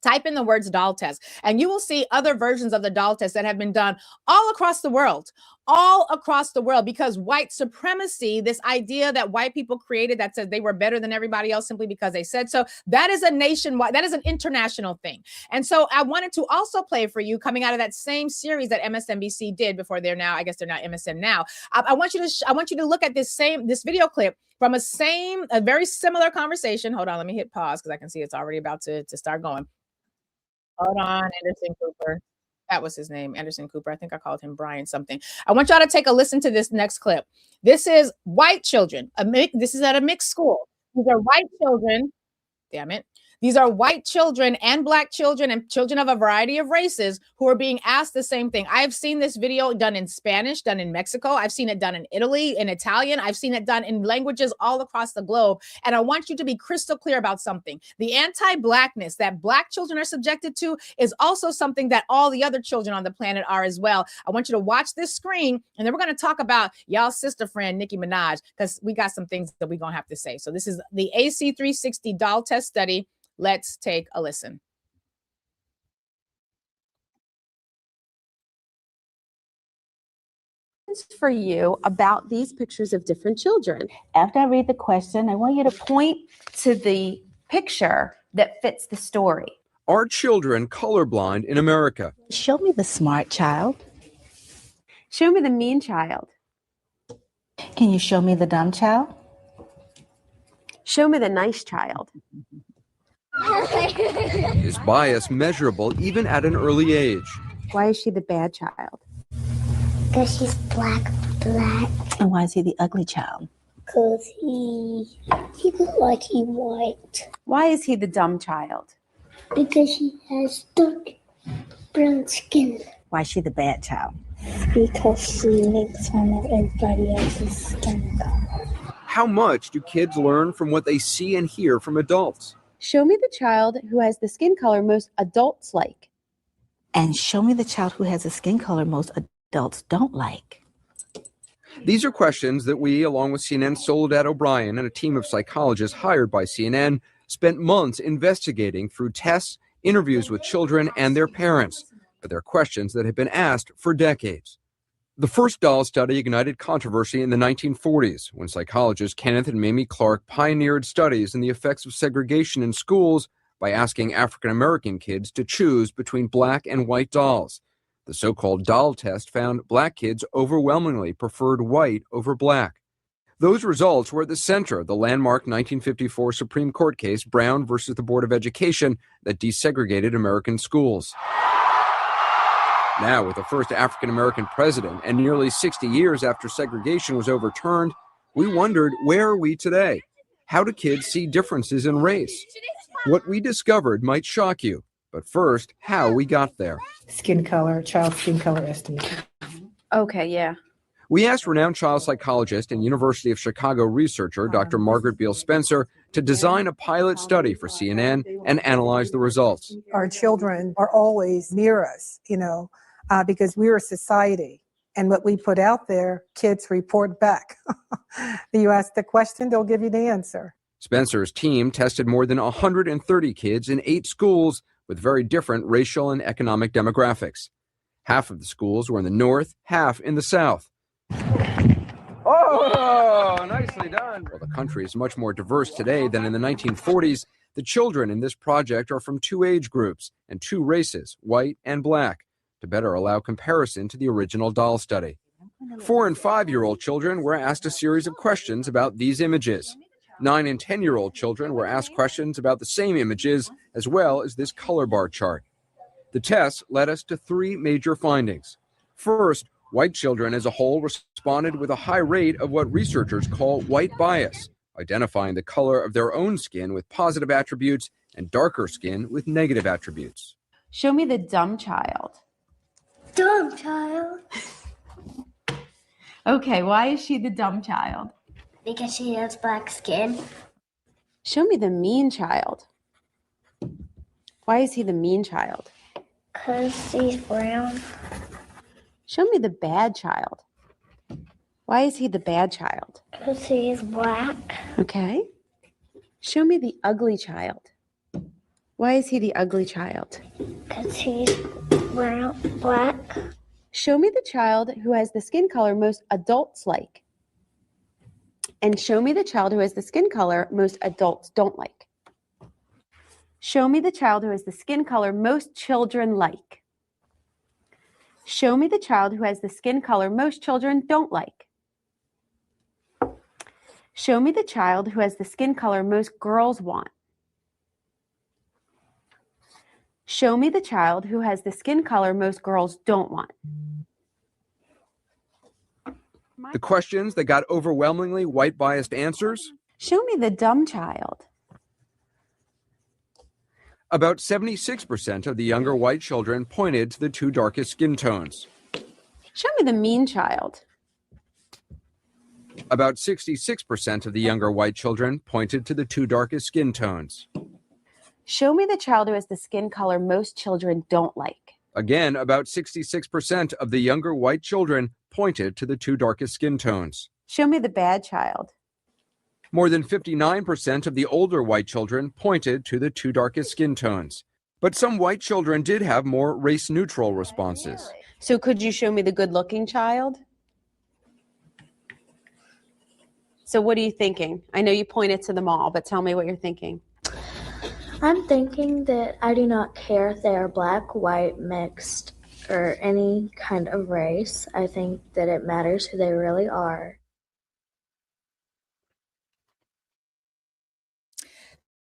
type in the words doll test, and you will see other versions of the doll test that have been done all across the world, because white supremacy, this idea that white people created that said they were better than everybody else simply because they said so, that is a nationwide, that is an international thing. And so I wanted to also play for you, coming out of that same series that MSNBC did before they're now, I guess they're not MSN now. I want you to look at this video clip from a very similar conversation. Hold on, let me hit pause because I can see it's already about to start going. Hold on, Anderson Cooper. That was his name, Anderson Cooper. I think I called him Brian something. I want y'all to take a listen to this next clip. This is white children. This is at a mixed school. These are white children. Damn it. These are white children and Black children and children of a variety of races who are being asked the same thing. I have seen this video done in Spanish, done in Mexico. I've seen it done in Italy, in Italian. I've seen it done in languages all across the globe. And I want you to be crystal clear about something. The anti-Blackness that Black children are subjected to is also something that all the other children on the planet are as well. I want you to watch this screen, and then we're going to talk about y'all's sister friend, Nicki Minaj, because we got some things that we're going to have to say. So this is the AC360 doll test study. Let's take a listen. For you about these pictures of different children. After I read the question, I want you to point to the picture that fits the story. Are children colorblind in America? Show me the smart child. Show me the mean child. Can you show me the dumb child? Show me the nice child. Is bias measurable even at an early age? Why is she the bad child? Because she's black. And why is he the ugly child? Because he looks like he's white. Why is he the dumb child? Because he has dark brown skin. Why is she the bad child? Because she makes fun of everybody else's skin color. How much do kids learn from what they see and hear from adults? Show me the child who has the skin color most adults like. And show me the child who has a skin color most adults don't like. These are questions that we, along with CNN's Soledad O'Brien and a team of psychologists hired by CNN, spent months investigating through tests, interviews with children and their parents. But they're questions that have been asked for decades. The first doll study ignited controversy in the 1940s when psychologists Kenneth and Mamie Clark pioneered studies in the effects of segregation in schools by asking African-American kids to choose between Black and white dolls. The so-called doll test found Black kids overwhelmingly preferred white over Black. Those results were at the center of the landmark 1954 Supreme Court case, Brown versus the Board of Education, that desegregated American schools. Now, with the first African-American president and nearly 60 years after segregation was overturned, we wondered, where are we today? How do kids see differences in race? What we discovered might shock you, but first, how we got there. Skin color, child skin color estimate. Okay, yeah. We asked renowned child psychologist and University of Chicago researcher Dr. Margaret Beal Spencer to design a pilot study for CNN and analyze the results. Our children are always near us, because we're a society. And what we put out there, kids report back. You ask the question, they'll give you the answer. Spencer's team tested more than 130 kids in 8 schools with very different racial and economic demographics. Half of the schools were in the north, half in the south. Oh, nicely done. While the country is much more diverse today than in the 1940s, the children in this project are from two age groups and two races, white and black, to better allow comparison to the original doll study. 4- and 5-year-old children were asked a series of questions about these images. 9- and 10-year-old children were asked questions about the same images, as well as this color bar chart. The tests led us to three major findings. First, white children as a whole responded with a high rate of what researchers call white bias, identifying the color of their own skin with positive attributes and darker skin with negative attributes. Show me the dumb child. Dumb child. Okay, why is she the dumb child? Because she has black skin. Show me the mean child. Why is he the mean child? Because he's brown. Show me the bad child. Why is he the bad child? Because he's black. Okay. Show me the ugly child. Why is he the ugly child? Because he's brown, black. Show me the child who has the skin color most adults like. And show me the child who has the skin color most adults don't like. Show me the child who has the skin color most children like. Show me the child who has the skin color most children don't like. Show me the child who has the skin color most girls want. Show me the child who has the skin color most girls don't want. The questions that got overwhelmingly white biased answers? Show me the dumb child. About 76% of the younger white children pointed to the two darkest skin tones. Show me the mean child. About 66% of the younger white children pointed to the two darkest skin tones. Show me the child who has the skin color most children don't like. Again, about 66% of the younger white children pointed to the two darkest skin tones. Show me the bad child. More than 59% of the older white children pointed to the two darkest skin tones. But some white children did have more race-neutral responses. So could you show me the good-looking child? So what are you thinking? I know you pointed to them all, but tell me what you're thinking. I'm thinking that I do not care if they are black, white, mixed, or any kind of race. I think that it matters who they really are.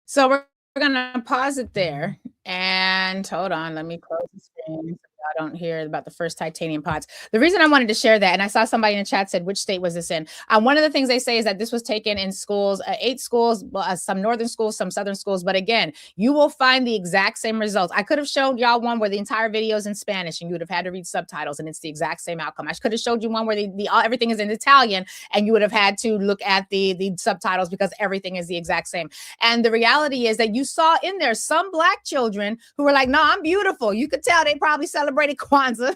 So we're going to pause it there. And hold on, let me close the screen. I don't hear about the first titanium pots. The reason I wanted to share that, and I saw somebody in the chat said, which state was this in? One of the things they say is that this was taken in schools, 8 schools, some northern schools, some southern schools. But again, you will find the exact same results. I could have showed y'all one where the entire video is in Spanish and you would have had to read subtitles and it's the exact same outcome. I could have showed you one where everything is in Italian and you would have had to look at the subtitles because everything is the exact same. And the reality is that you saw in there some black children who were like, no, I'm beautiful. You could tell they probably celebrated Kwanzaa.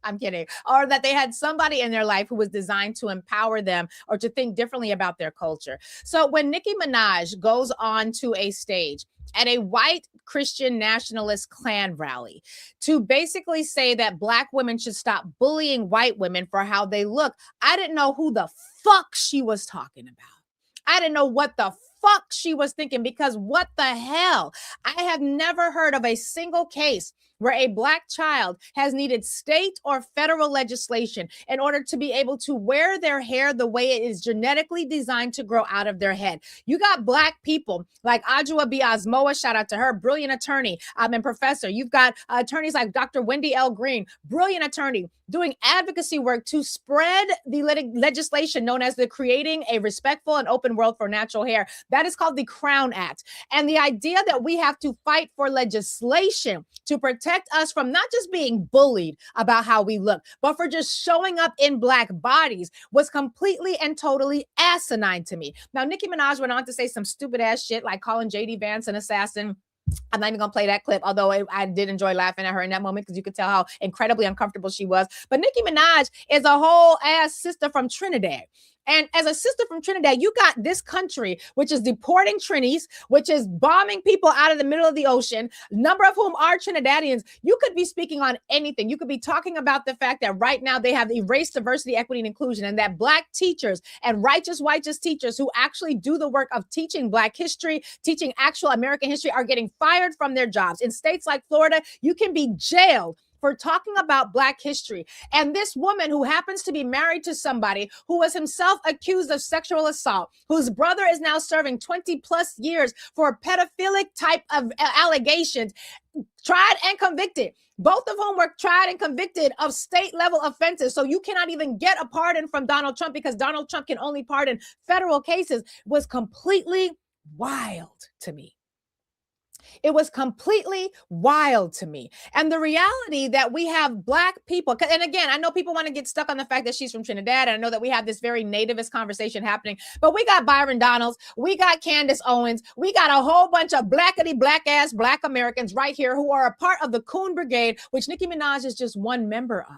I'm kidding. Or that they had somebody in their life who was designed to empower them or to think differently about their culture. So when Nicki Minaj goes on to a stage at a white Christian nationalist Klan rally to basically say that black women should stop bullying white women for how they look, I didn't know who the fuck she was talking about. I didn't know what the fuck she was thinking, because what the hell? I have never heard of a single case where a black child has needed state or federal legislation in order to be able to wear their hair the way it is genetically designed to grow out of their head. You got black people like Adjoa B. Osmoa, shout out to her, brilliant attorney and professor. You've got attorneys like Dr. Wendy L. Green, brilliant attorney, doing advocacy work to spread the legislation known as the Creating a Respectful and Open World for Natural Hair. That is called the Crown Act. And the idea that we have to fight for legislation to protect us from not just being bullied about how we look, but for just showing up in black bodies was completely and totally asinine to me. Now, Nicki Minaj went on to say some stupid ass shit like calling J.D. Vance an assassin. I'm not even going to play that clip, although I did enjoy laughing at her in that moment because you could tell how incredibly uncomfortable she was. But Nicki Minaj is a whole ass sister from Trinidad. And as a sister from Trinidad, you got this country, which is deporting Trinis, which is bombing people out of the middle of the ocean, number of whom are Trinidadians. You could be speaking on anything. You could be talking about the fact that right now they have erased diversity, equity, and inclusion, and that Black teachers and righteous teachers who actually do the work of teaching Black history, teaching actual American history, are getting fired from their jobs. In states like Florida, you can be jailed for talking about Black history. And this woman who happens to be married to somebody who was himself accused of sexual assault, whose brother is now serving 20 plus years for pedophilic type of allegations, tried and convicted, both of whom were tried and convicted of state level offenses. So you cannot even get a pardon from Donald Trump because Donald Trump can only pardon federal cases, was completely wild to me. It was completely wild to me. And the reality that we have Black people, and again, I know people want to get stuck on the fact that she's from Trinidad, and I know that we have this very nativist conversation happening, but we got Byron Donalds, we got Candace Owens, we got a whole bunch of blackity black-ass Black Americans right here who are a part of the Coon Brigade, which Nicki Minaj is just one member of.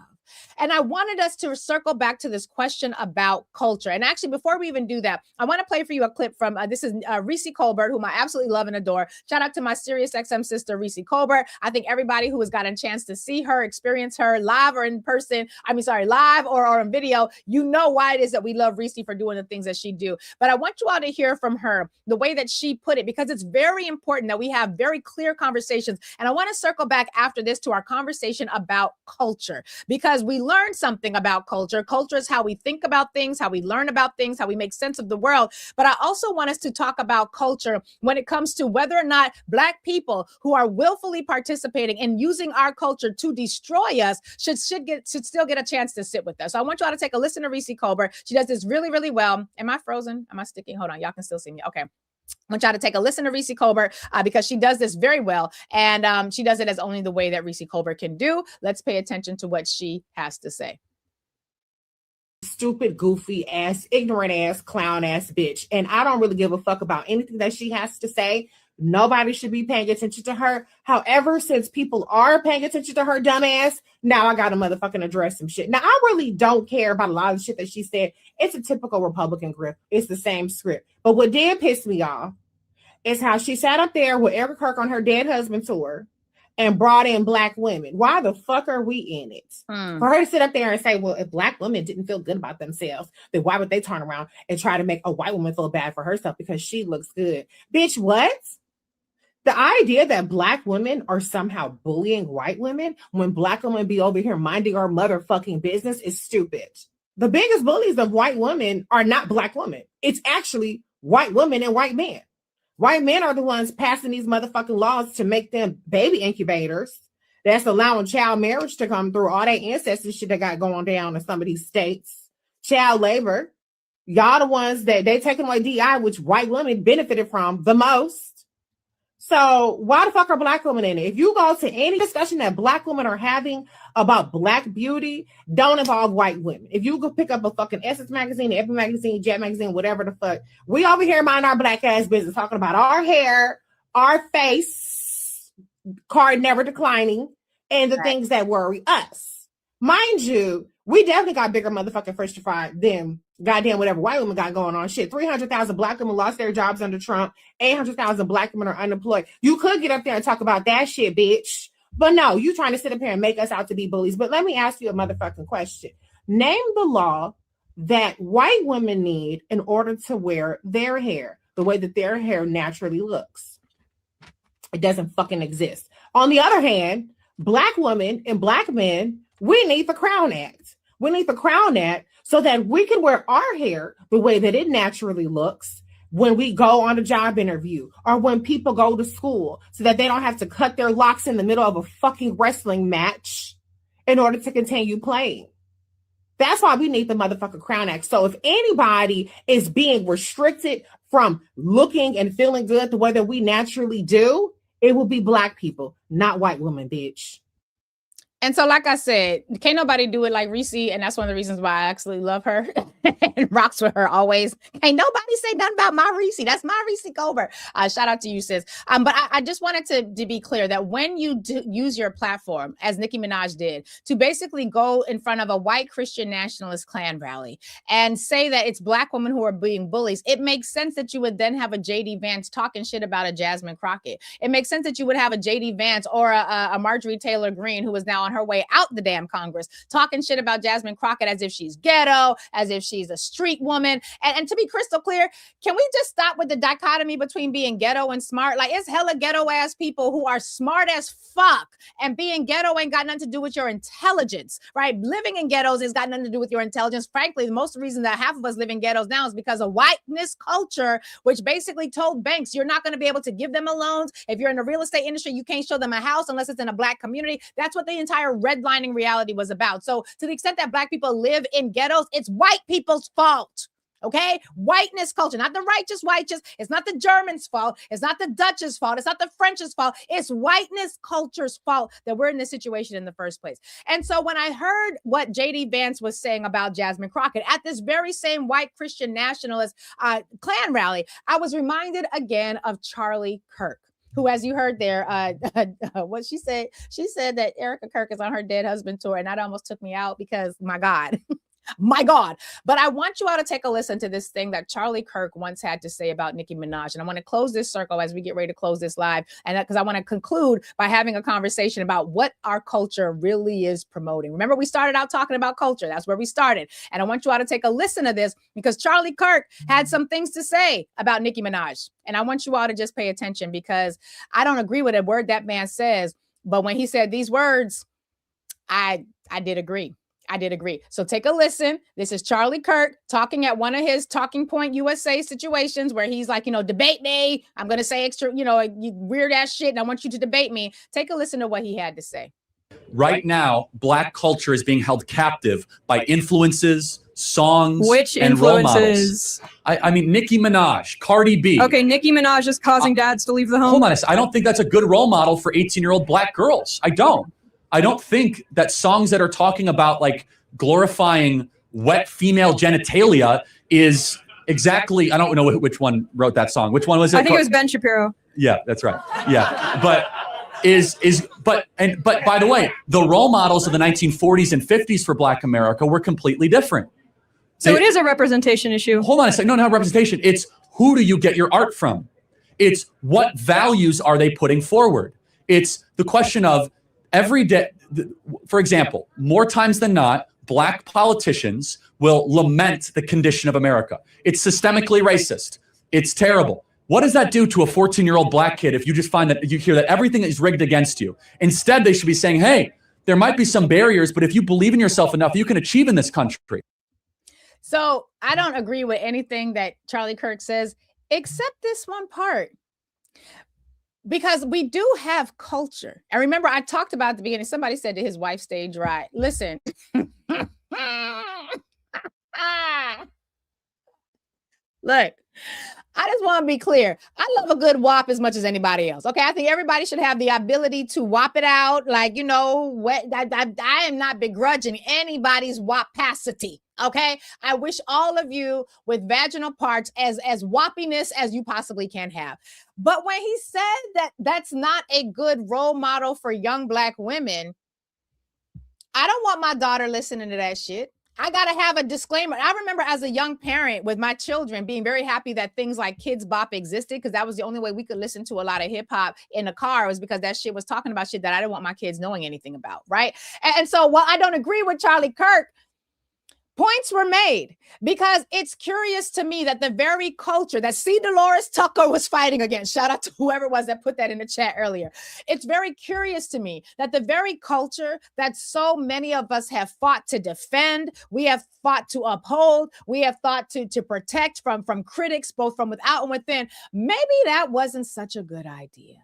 And I wanted us to circle back to this question about culture. And actually, before we even do that, I want to play for you a clip from, this is Reese Colbert, whom I absolutely love and adore. Shout out to my Sirius XM sister, Reese Colbert. I think everybody who has gotten a chance to see her, experience her live or in person, live or on video, you know why it is that we love Reese for doing the things that she do. But I want you all to hear from her the way that she put it, because it's very important that we have very clear conversations. And I want to circle back after this to our conversation about culture, because we learn something about culture. Culture is how we think about things, how we learn about things, how we make sense of the world. But I also want us to talk about culture when it comes to whether or not Black people who are willfully participating in using our culture to destroy us should still get a chance to sit with us. So I want you all to take a listen to Reese Colbert. She does this really, really well. Am I frozen? Am I sticking? Hold on. Y'all can still see me. Okay. I want y'all to take a listen to Reese Colbert because she does this very well. And she does it as only the way that Reese Colbert can do. Let's pay attention to what she has to say. Stupid, goofy ass, ignorant ass, clown ass bitch. And I don't really give a fuck about anything that she has to say. Nobody should be paying attention to her. However, since people are paying attention to her dumb ass, now I gotta motherfucking address some shit. Now, I really don't care about a lot of the shit that she said. It's a typical Republican grip. It's the same script. But what did piss me off is how she sat up there with Eric Kirk on her dead husband tour and brought in Black women. Why the fuck are we in it? For her to sit up there and say, well, if Black women didn't feel good about themselves, then why would they turn around and try to make a white woman feel bad for herself because she looks good? Bitch, what? The idea that Black women are somehow bullying white women when Black women be over here minding our motherfucking business is stupid. The biggest bullies of white women are not Black women. It's actually white women and white men. White men are the ones passing these motherfucking laws to make them baby incubators. That's allowing child marriage to come through, all that ancestry shit that got going down in some of these states. Child labor. Y'all the ones that they taking away DI, which white women benefited from the most. So why the fuck are Black women in it? If you go to any discussion that Black women are having about Black beauty, don't involve white women. If you go pick up a fucking Essence magazine, Every magazine, Jet magazine, whatever the fuck, we over here mind our Black ass business, talking about our hair, our face, card never declining, and the things that worry us. Mind you, we definitely got bigger motherfucking fish to fry than goddamn whatever white women got going on. Shit, 300,000 Black women lost their jobs under Trump. 800,000 Black women are unemployed. You could get up there and talk about that shit, bitch. But no, you trying to sit up here and make us out to be bullies. But let me ask you a motherfucking question. Name the law that white women need in order to wear their hair the way that their hair naturally looks. It doesn't fucking exist. On the other hand, Black women and Black men, we need the Crown Act. We need the Crown Act so that we can wear our hair the way that it naturally looks when we go on a job interview or when people go to school, so that they don't have to cut their locks in the middle of a fucking wrestling match in order to continue playing. That's why we need the motherfucking Crown Act. So if anybody is being restricted from looking and feeling good the way that we naturally do, it will be Black people, not white women, bitch. And so, like I said, can't nobody do it like Reese, and that's one of the reasons why I actually love her and rocks with her always. Can't nobody say nothing about my Reese. That's my Reese Goldberg. Shout out to you, sis. But I just wanted to be clear that when you use your platform, as Nicki Minaj did, to basically go in front of a white Christian nationalist Klan rally and say that it's Black women who are being bullies, it makes sense that you would then have a J.D. Vance talking shit about a Jasmine Crockett. It makes sense that you would have a J.D. Vance or a Marjorie Taylor Greene, who is now on her way out the damn Congress, talking shit about Jasmine Crockett as if she's ghetto, as if she's a street woman. And to be crystal clear, can we just stop with the dichotomy between being ghetto and smart? Like, it's hella ghetto ass people who are smart as fuck, and being ghetto ain't got nothing to do with your intelligence, right? Living in ghettos has got nothing to do with your intelligence. Frankly, the most reason that half of us live in ghettos now is because of whiteness culture, which basically told banks you're not going to be able to give them a loans. If you're in the real estate industry, you can't show them a house unless it's in a Black community. That's what the entire redlining reality was about. So to the extent that Black people live in ghettos, it's white people's fault. Okay, whiteness culture, not the righteous whites. It's not the Germans' fault. It's not the Dutch's fault. It's not the French's fault. It's whiteness culture's fault that we're in this situation in the first place. And so when I heard what J.D. Vance was saying about Jasmine Crockett at this very same white Christian nationalist Klan rally, I was reminded again of Charlie Kirk, who, as you heard there, what she said that Erica Kirk is on her dead husband tour, and that almost took me out because, my God. My God. But I want you all to take a listen to this thing that Charlie Kirk once had to say about Nicki Minaj. And I want to close this circle as we get ready to close this live. And because I want to conclude by having a conversation about what our culture really is promoting. Remember, we started out talking about culture. That's where we started. And I want you all to take a listen to this because Charlie Kirk had some things to say about Nicki Minaj. And I want you all to just pay attention because I don't agree with a word that man says. But when he said these words, I did agree. I did agree. So take a listen. This is Charlie Kirk talking at one of his Talking Point USA situations where he's like, debate me. I'm going to say extra, weird ass shit. And I want you to debate me. Take a listen to what he had to say. Right now, Black culture is being held captive by influences, songs, and role models. I mean, Nicki Minaj, Cardi B. Okay, Nicki Minaj is causing dads to leave the home. Hold on a second. I don't think that's a good role model for 18-year-old Black girls. I don't think that songs that are talking about like glorifying wet female genitalia is exactly, I don't know which one wrote that song. Which one was it? I think it was Ben Shapiro. Yeah, that's right. Yeah. But by the way, the role models of the 1940s and 50s for Black America were completely different. So it is a representation issue. Hold on a second. No, not representation. It's who do you get your art from? It's what values are they putting forward? It's the question of every day, for example, more times than not, Black politicians will lament the condition of America. It's systemically racist. It's terrible. What does that do to a 14-year-old Black kid if you just find that you hear that everything is rigged against you? Instead, they should be saying, hey, there might be some barriers, but if you believe in yourself enough, you can achieve in this country. So I don't agree with anything that Charlie Kirk says, except this one part. Because we do have culture. And remember, I talked about at the beginning, somebody said to his wife stage right, listen. Look, I just want to be clear. I love a good whop as much as anybody else. Okay. I think everybody should have the ability to whop it out. Like, I am not begrudging anybody's whopacity. Okay. I wish all of you with vaginal parts as whoppiness as you possibly can have. But when he said that that's not a good role model for young Black women, I don't want my daughter listening to that shit. I got to have a disclaimer. I remember as a young parent with my children being very happy that things like Kids Bop existed because that was the only way we could listen to a lot of hip hop in the car was because that shit was talking about shit that I didn't want my kids knowing anything about. Right. And so while I don't agree with Charlie Kirk, points were made because it's curious to me that the very culture that C. Dolores Tucker was fighting against, shout out to whoever it was that put that in the chat earlier. It's very curious to me that the very culture that so many of us have fought to defend, we have fought to uphold, we have fought to protect from critics, both from without and within. Maybe that wasn't such a good idea.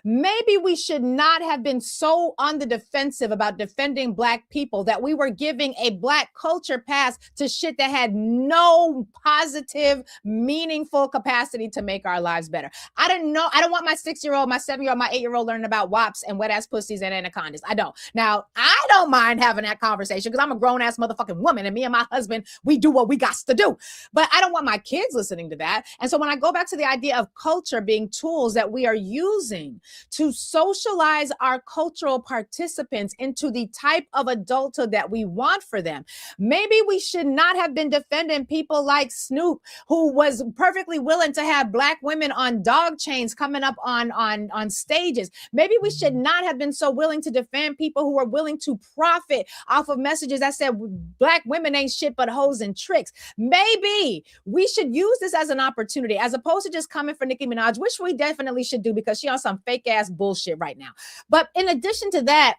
Maybe we should not have been so on the defensive about defending Black people that we were giving a Black culture pass to shit that had no positive, meaningful capacity to make our lives better. I don't know. I don't want my 6-year-old, my 7-year-old, my 8-year-old learning about WAPs and wet ass pussies and anacondas. I don't. Now, I don't mind having that conversation because I'm a grown ass motherfucking woman and me and my husband, we do what we got to do. But I don't want my kids listening to that. And so when I go back to the idea of culture being tools that we are using to socialize our cultural participants into the type of adulthood that we want for them. Maybe we should not have been defending people like Snoop, who was perfectly willing to have Black women on dog chains coming up on stages. Maybe we should not have been so willing to defend people who are willing to profit off of messages that said Black women ain't shit but hoes and tricks. Maybe we should use this as an opportunity, as opposed to just coming for Nicki Minaj, which we definitely should do because she on some fake ass bullshit right now. But in addition to that,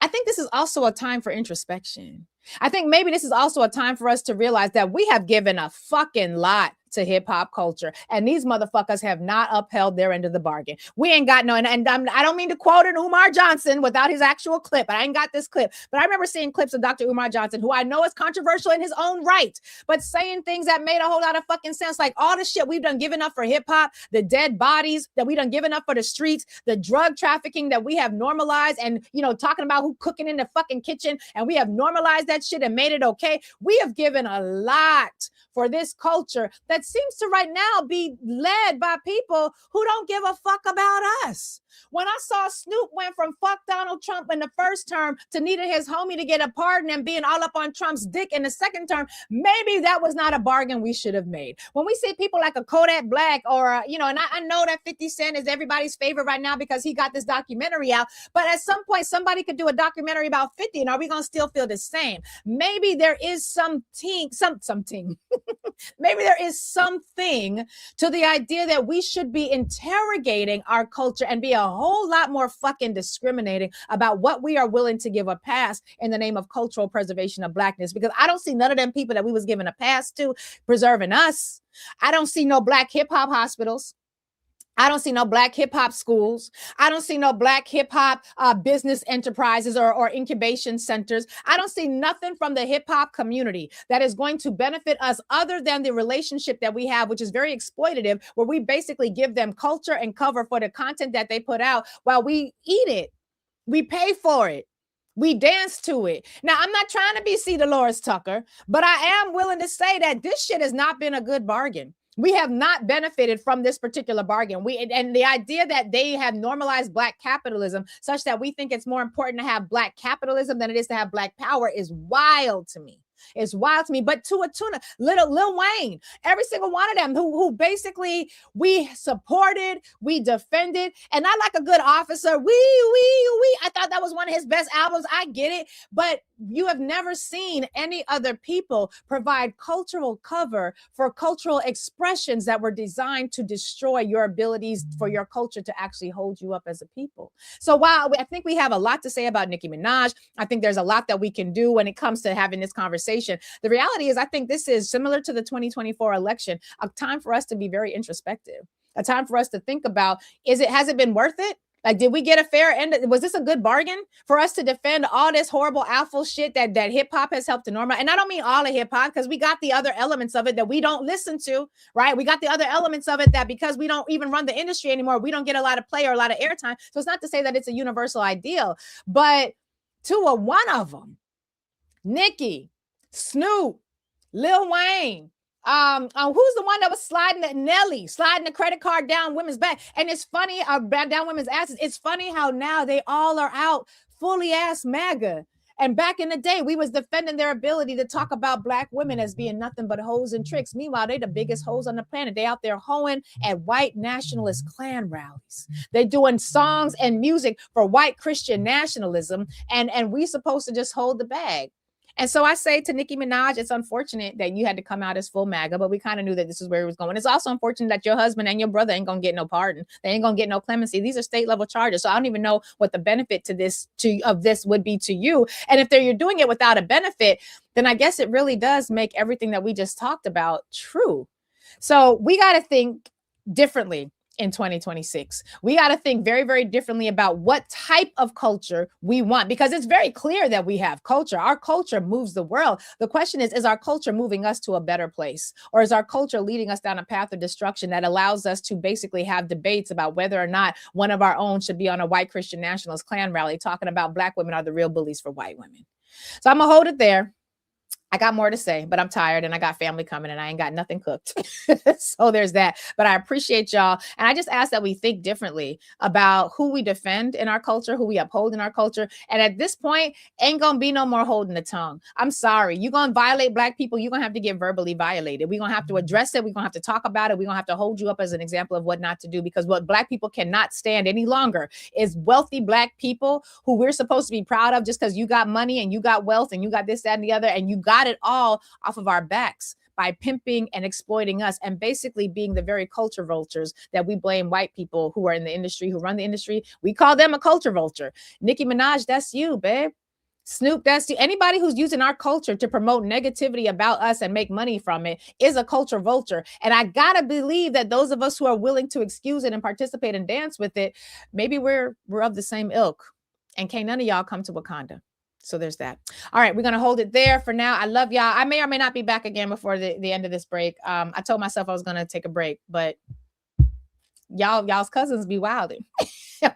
I think this is also a time for introspection. I think maybe this is also a time for us to realize that we have given a fucking lot to hip hop culture, and these motherfuckers have not upheld their end of the bargain. We ain't got no, and I don't mean to quote an Umar Johnson without his actual clip, but I ain't got this clip. But I remember seeing clips of Dr. Umar Johnson, who I know is controversial in his own right, but saying things that made a whole lot of fucking sense, like all the shit we've done given up for hip hop, the dead bodies that we done given up for the streets, the drug trafficking that we have normalized, and talking about who cooking in the fucking kitchen, and we have normalized that shit and made it okay. We have given a lot for this culture that seems to right now be led by people who don't give a fuck about us. When I saw Snoop went from fuck Donald Trump in the first term to needing his homie to get a pardon and being all up on Trump's dick in the second term, maybe that was not a bargain we should have made. When we see people like a Kodak Black or, and I know that 50 Cent is everybody's favorite right now because he got this documentary out, but at some point somebody could do a documentary about 50 and are we going to still feel the same? Maybe there is something. Maybe there is something to the idea that we should be interrogating our culture and be a whole lot more fucking discriminating about what we are willing to give a pass in the name of cultural preservation of Blackness, because I don't see none of them people that we was giving a pass to preserving us. I don't see no Black hip hop hospitals. I don't see no Black hip hop schools. I don't see no Black hip hop business enterprises or incubation centers. I don't see nothing from the hip hop community that is going to benefit us other than the relationship that we have, which is very exploitative, where we basically give them culture and cover for the content that they put out while we eat it. We pay for it. We dance to it. Now, I'm not trying to be C. Dolores Tucker, but I am willing to say that this shit has not been a good bargain. We have not benefited from this particular bargain. And the idea that they have normalized Black capitalism such that we think it's more important to have Black capitalism than it is to have Black power is wild to me. It's wild to me. But to a tuna, Lil Wayne, every single one of them who basically we supported, we defended, and I like a good officer. I thought that was one of his best albums. I get it. But you have never seen any other people provide cultural cover for cultural expressions that were designed to destroy your abilities for your culture to actually hold you up as a people. So while I think we have a lot to say about Nicki Minaj, I think there's a lot that we can do when it comes to having this conversation. The reality is, I think this is similar to the 2024 election, a time for us to be very introspective, a time for us to think about, has it been worth it? Like, did we get a fair end? Was this a good bargain for us to defend all this horrible, awful shit that hip hop has helped to normalize? And I don't mean all of hip hop, because we got the other elements of it that we don't listen to, right? We got the other elements of it that because we don't even run the industry anymore, we don't get a lot of play or a lot of airtime. So it's not to say that it's a universal ideal, but one of them, Nicki, Snoop, Lil Wayne, who's the one that was sliding the credit card down women's back? And it's funny, down women's asses. It's funny how now they all are out fully ass MAGA. And back in the day, we was defending their ability to talk about Black women as being nothing but hoes and tricks. Meanwhile, they the biggest hoes on the planet. They out there hoeing at white nationalist Klan rallies. They doing songs and music for white Christian nationalism. And we supposed to just hold the bag. And so I say to Nicki Minaj, it's unfortunate that you had to come out as full MAGA, but we kind of knew that this is where it was going. It's also unfortunate that your husband and your brother ain't going to get no pardon. They ain't going to get no clemency. These are state level charges. So I don't even know what the benefit of this would be to you. And if you're doing it without a benefit, then I guess it really does make everything that we just talked about true. So we got to think differently in 2026. We got to think very, very differently about what type of culture we want, because it's very clear that we have culture. Our culture moves the world. The question is our culture moving us to a better place? Or is our culture leading us down a path of destruction that allows us to basically have debates about whether or not one of our own should be on a white Christian nationalist Klan rally talking about Black women are the real bullies for white women? So I'm going to hold it there. I got more to say, but I'm tired and I got family coming and I ain't got nothing cooked. So there's that. But I appreciate y'all. And I just ask that we think differently about who we defend in our culture, who we uphold in our culture. And at this point, ain't going to be no more holding the tongue. I'm sorry. You're going to violate Black people. You're going to have to get verbally violated. We're going to have to address it. We're going to have to talk about it. We're going to have to hold you up as an example of what not to do, because what Black people cannot stand any longer is wealthy Black people who we're supposed to be proud of just because you got money and you got wealth and you got this, that, and the other, and you got it all off of our backs by pimping and exploiting us and basically being the very culture vultures that we blame white people who are in the industry, who run the industry. We call them a culture vulture. Nicki Minaj, that's you, babe. Snoop, that's you. Anybody who's using our culture to promote negativity about us and make money from it is a culture vulture. And I gotta believe that those of us who are willing to excuse it and participate and dance with it, maybe we're of the same ilk. And can't none of y'all come to Wakanda. So there's that. All right, we're going to hold it there for now. I love y'all. I may or may not be back again before the end of this break. I told myself I was going to take a break, but y'all's cousins be wilding.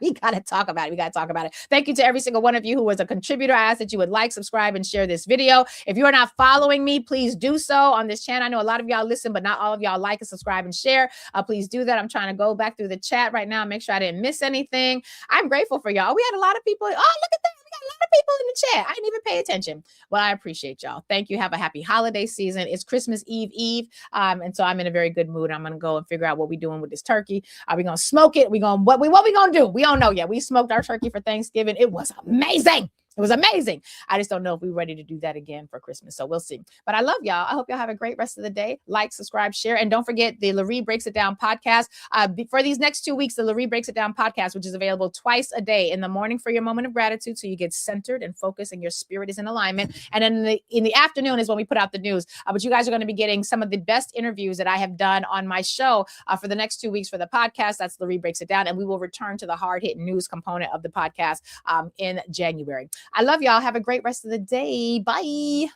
We got to talk about it. Thank you to every single one of you who was a contributor. I ask that you would like, subscribe, and share this video. If you are not following me, please do so on this channel. I know a lot of y'all listen, but not all of y'all like and subscribe and share. Please do that. I'm trying to go back through the chat right now, make sure I didn't miss anything. I'm grateful for y'all. We had a lot of people. Oh, look at that. We got a lot of people in the chat. I didn't even pay attention. Well, I appreciate y'all. Thank you. Have a happy holiday season. It's Christmas Eve. And so I'm in a very good mood. I'm going to go and figure out what we're doing with this turkey. Are we going to smoke it? What we going to do? We don't know yet. We smoked our turkey for Thanksgiving. It was amazing. It was amazing. I just don't know if we're ready to do that again for Christmas. So we'll see. But I love y'all. I hope y'all have a great rest of the day. Like, subscribe, share. And don't forget the Lurie Breaks It Down podcast. For these next 2 weeks, the Lurie Breaks It Down podcast, which is available twice a day in the morning for your moment of gratitude, so you get centered and focused and your spirit is in alignment. And then in the afternoon is when we put out the news. But you guys are going to be getting some of the best interviews that I have done on my show for the next 2 weeks for the podcast. That's Lurie Breaks It Down. And we will return to the hard-hitting news component of the podcast in January. I love y'all. Have a great rest of the day. Bye.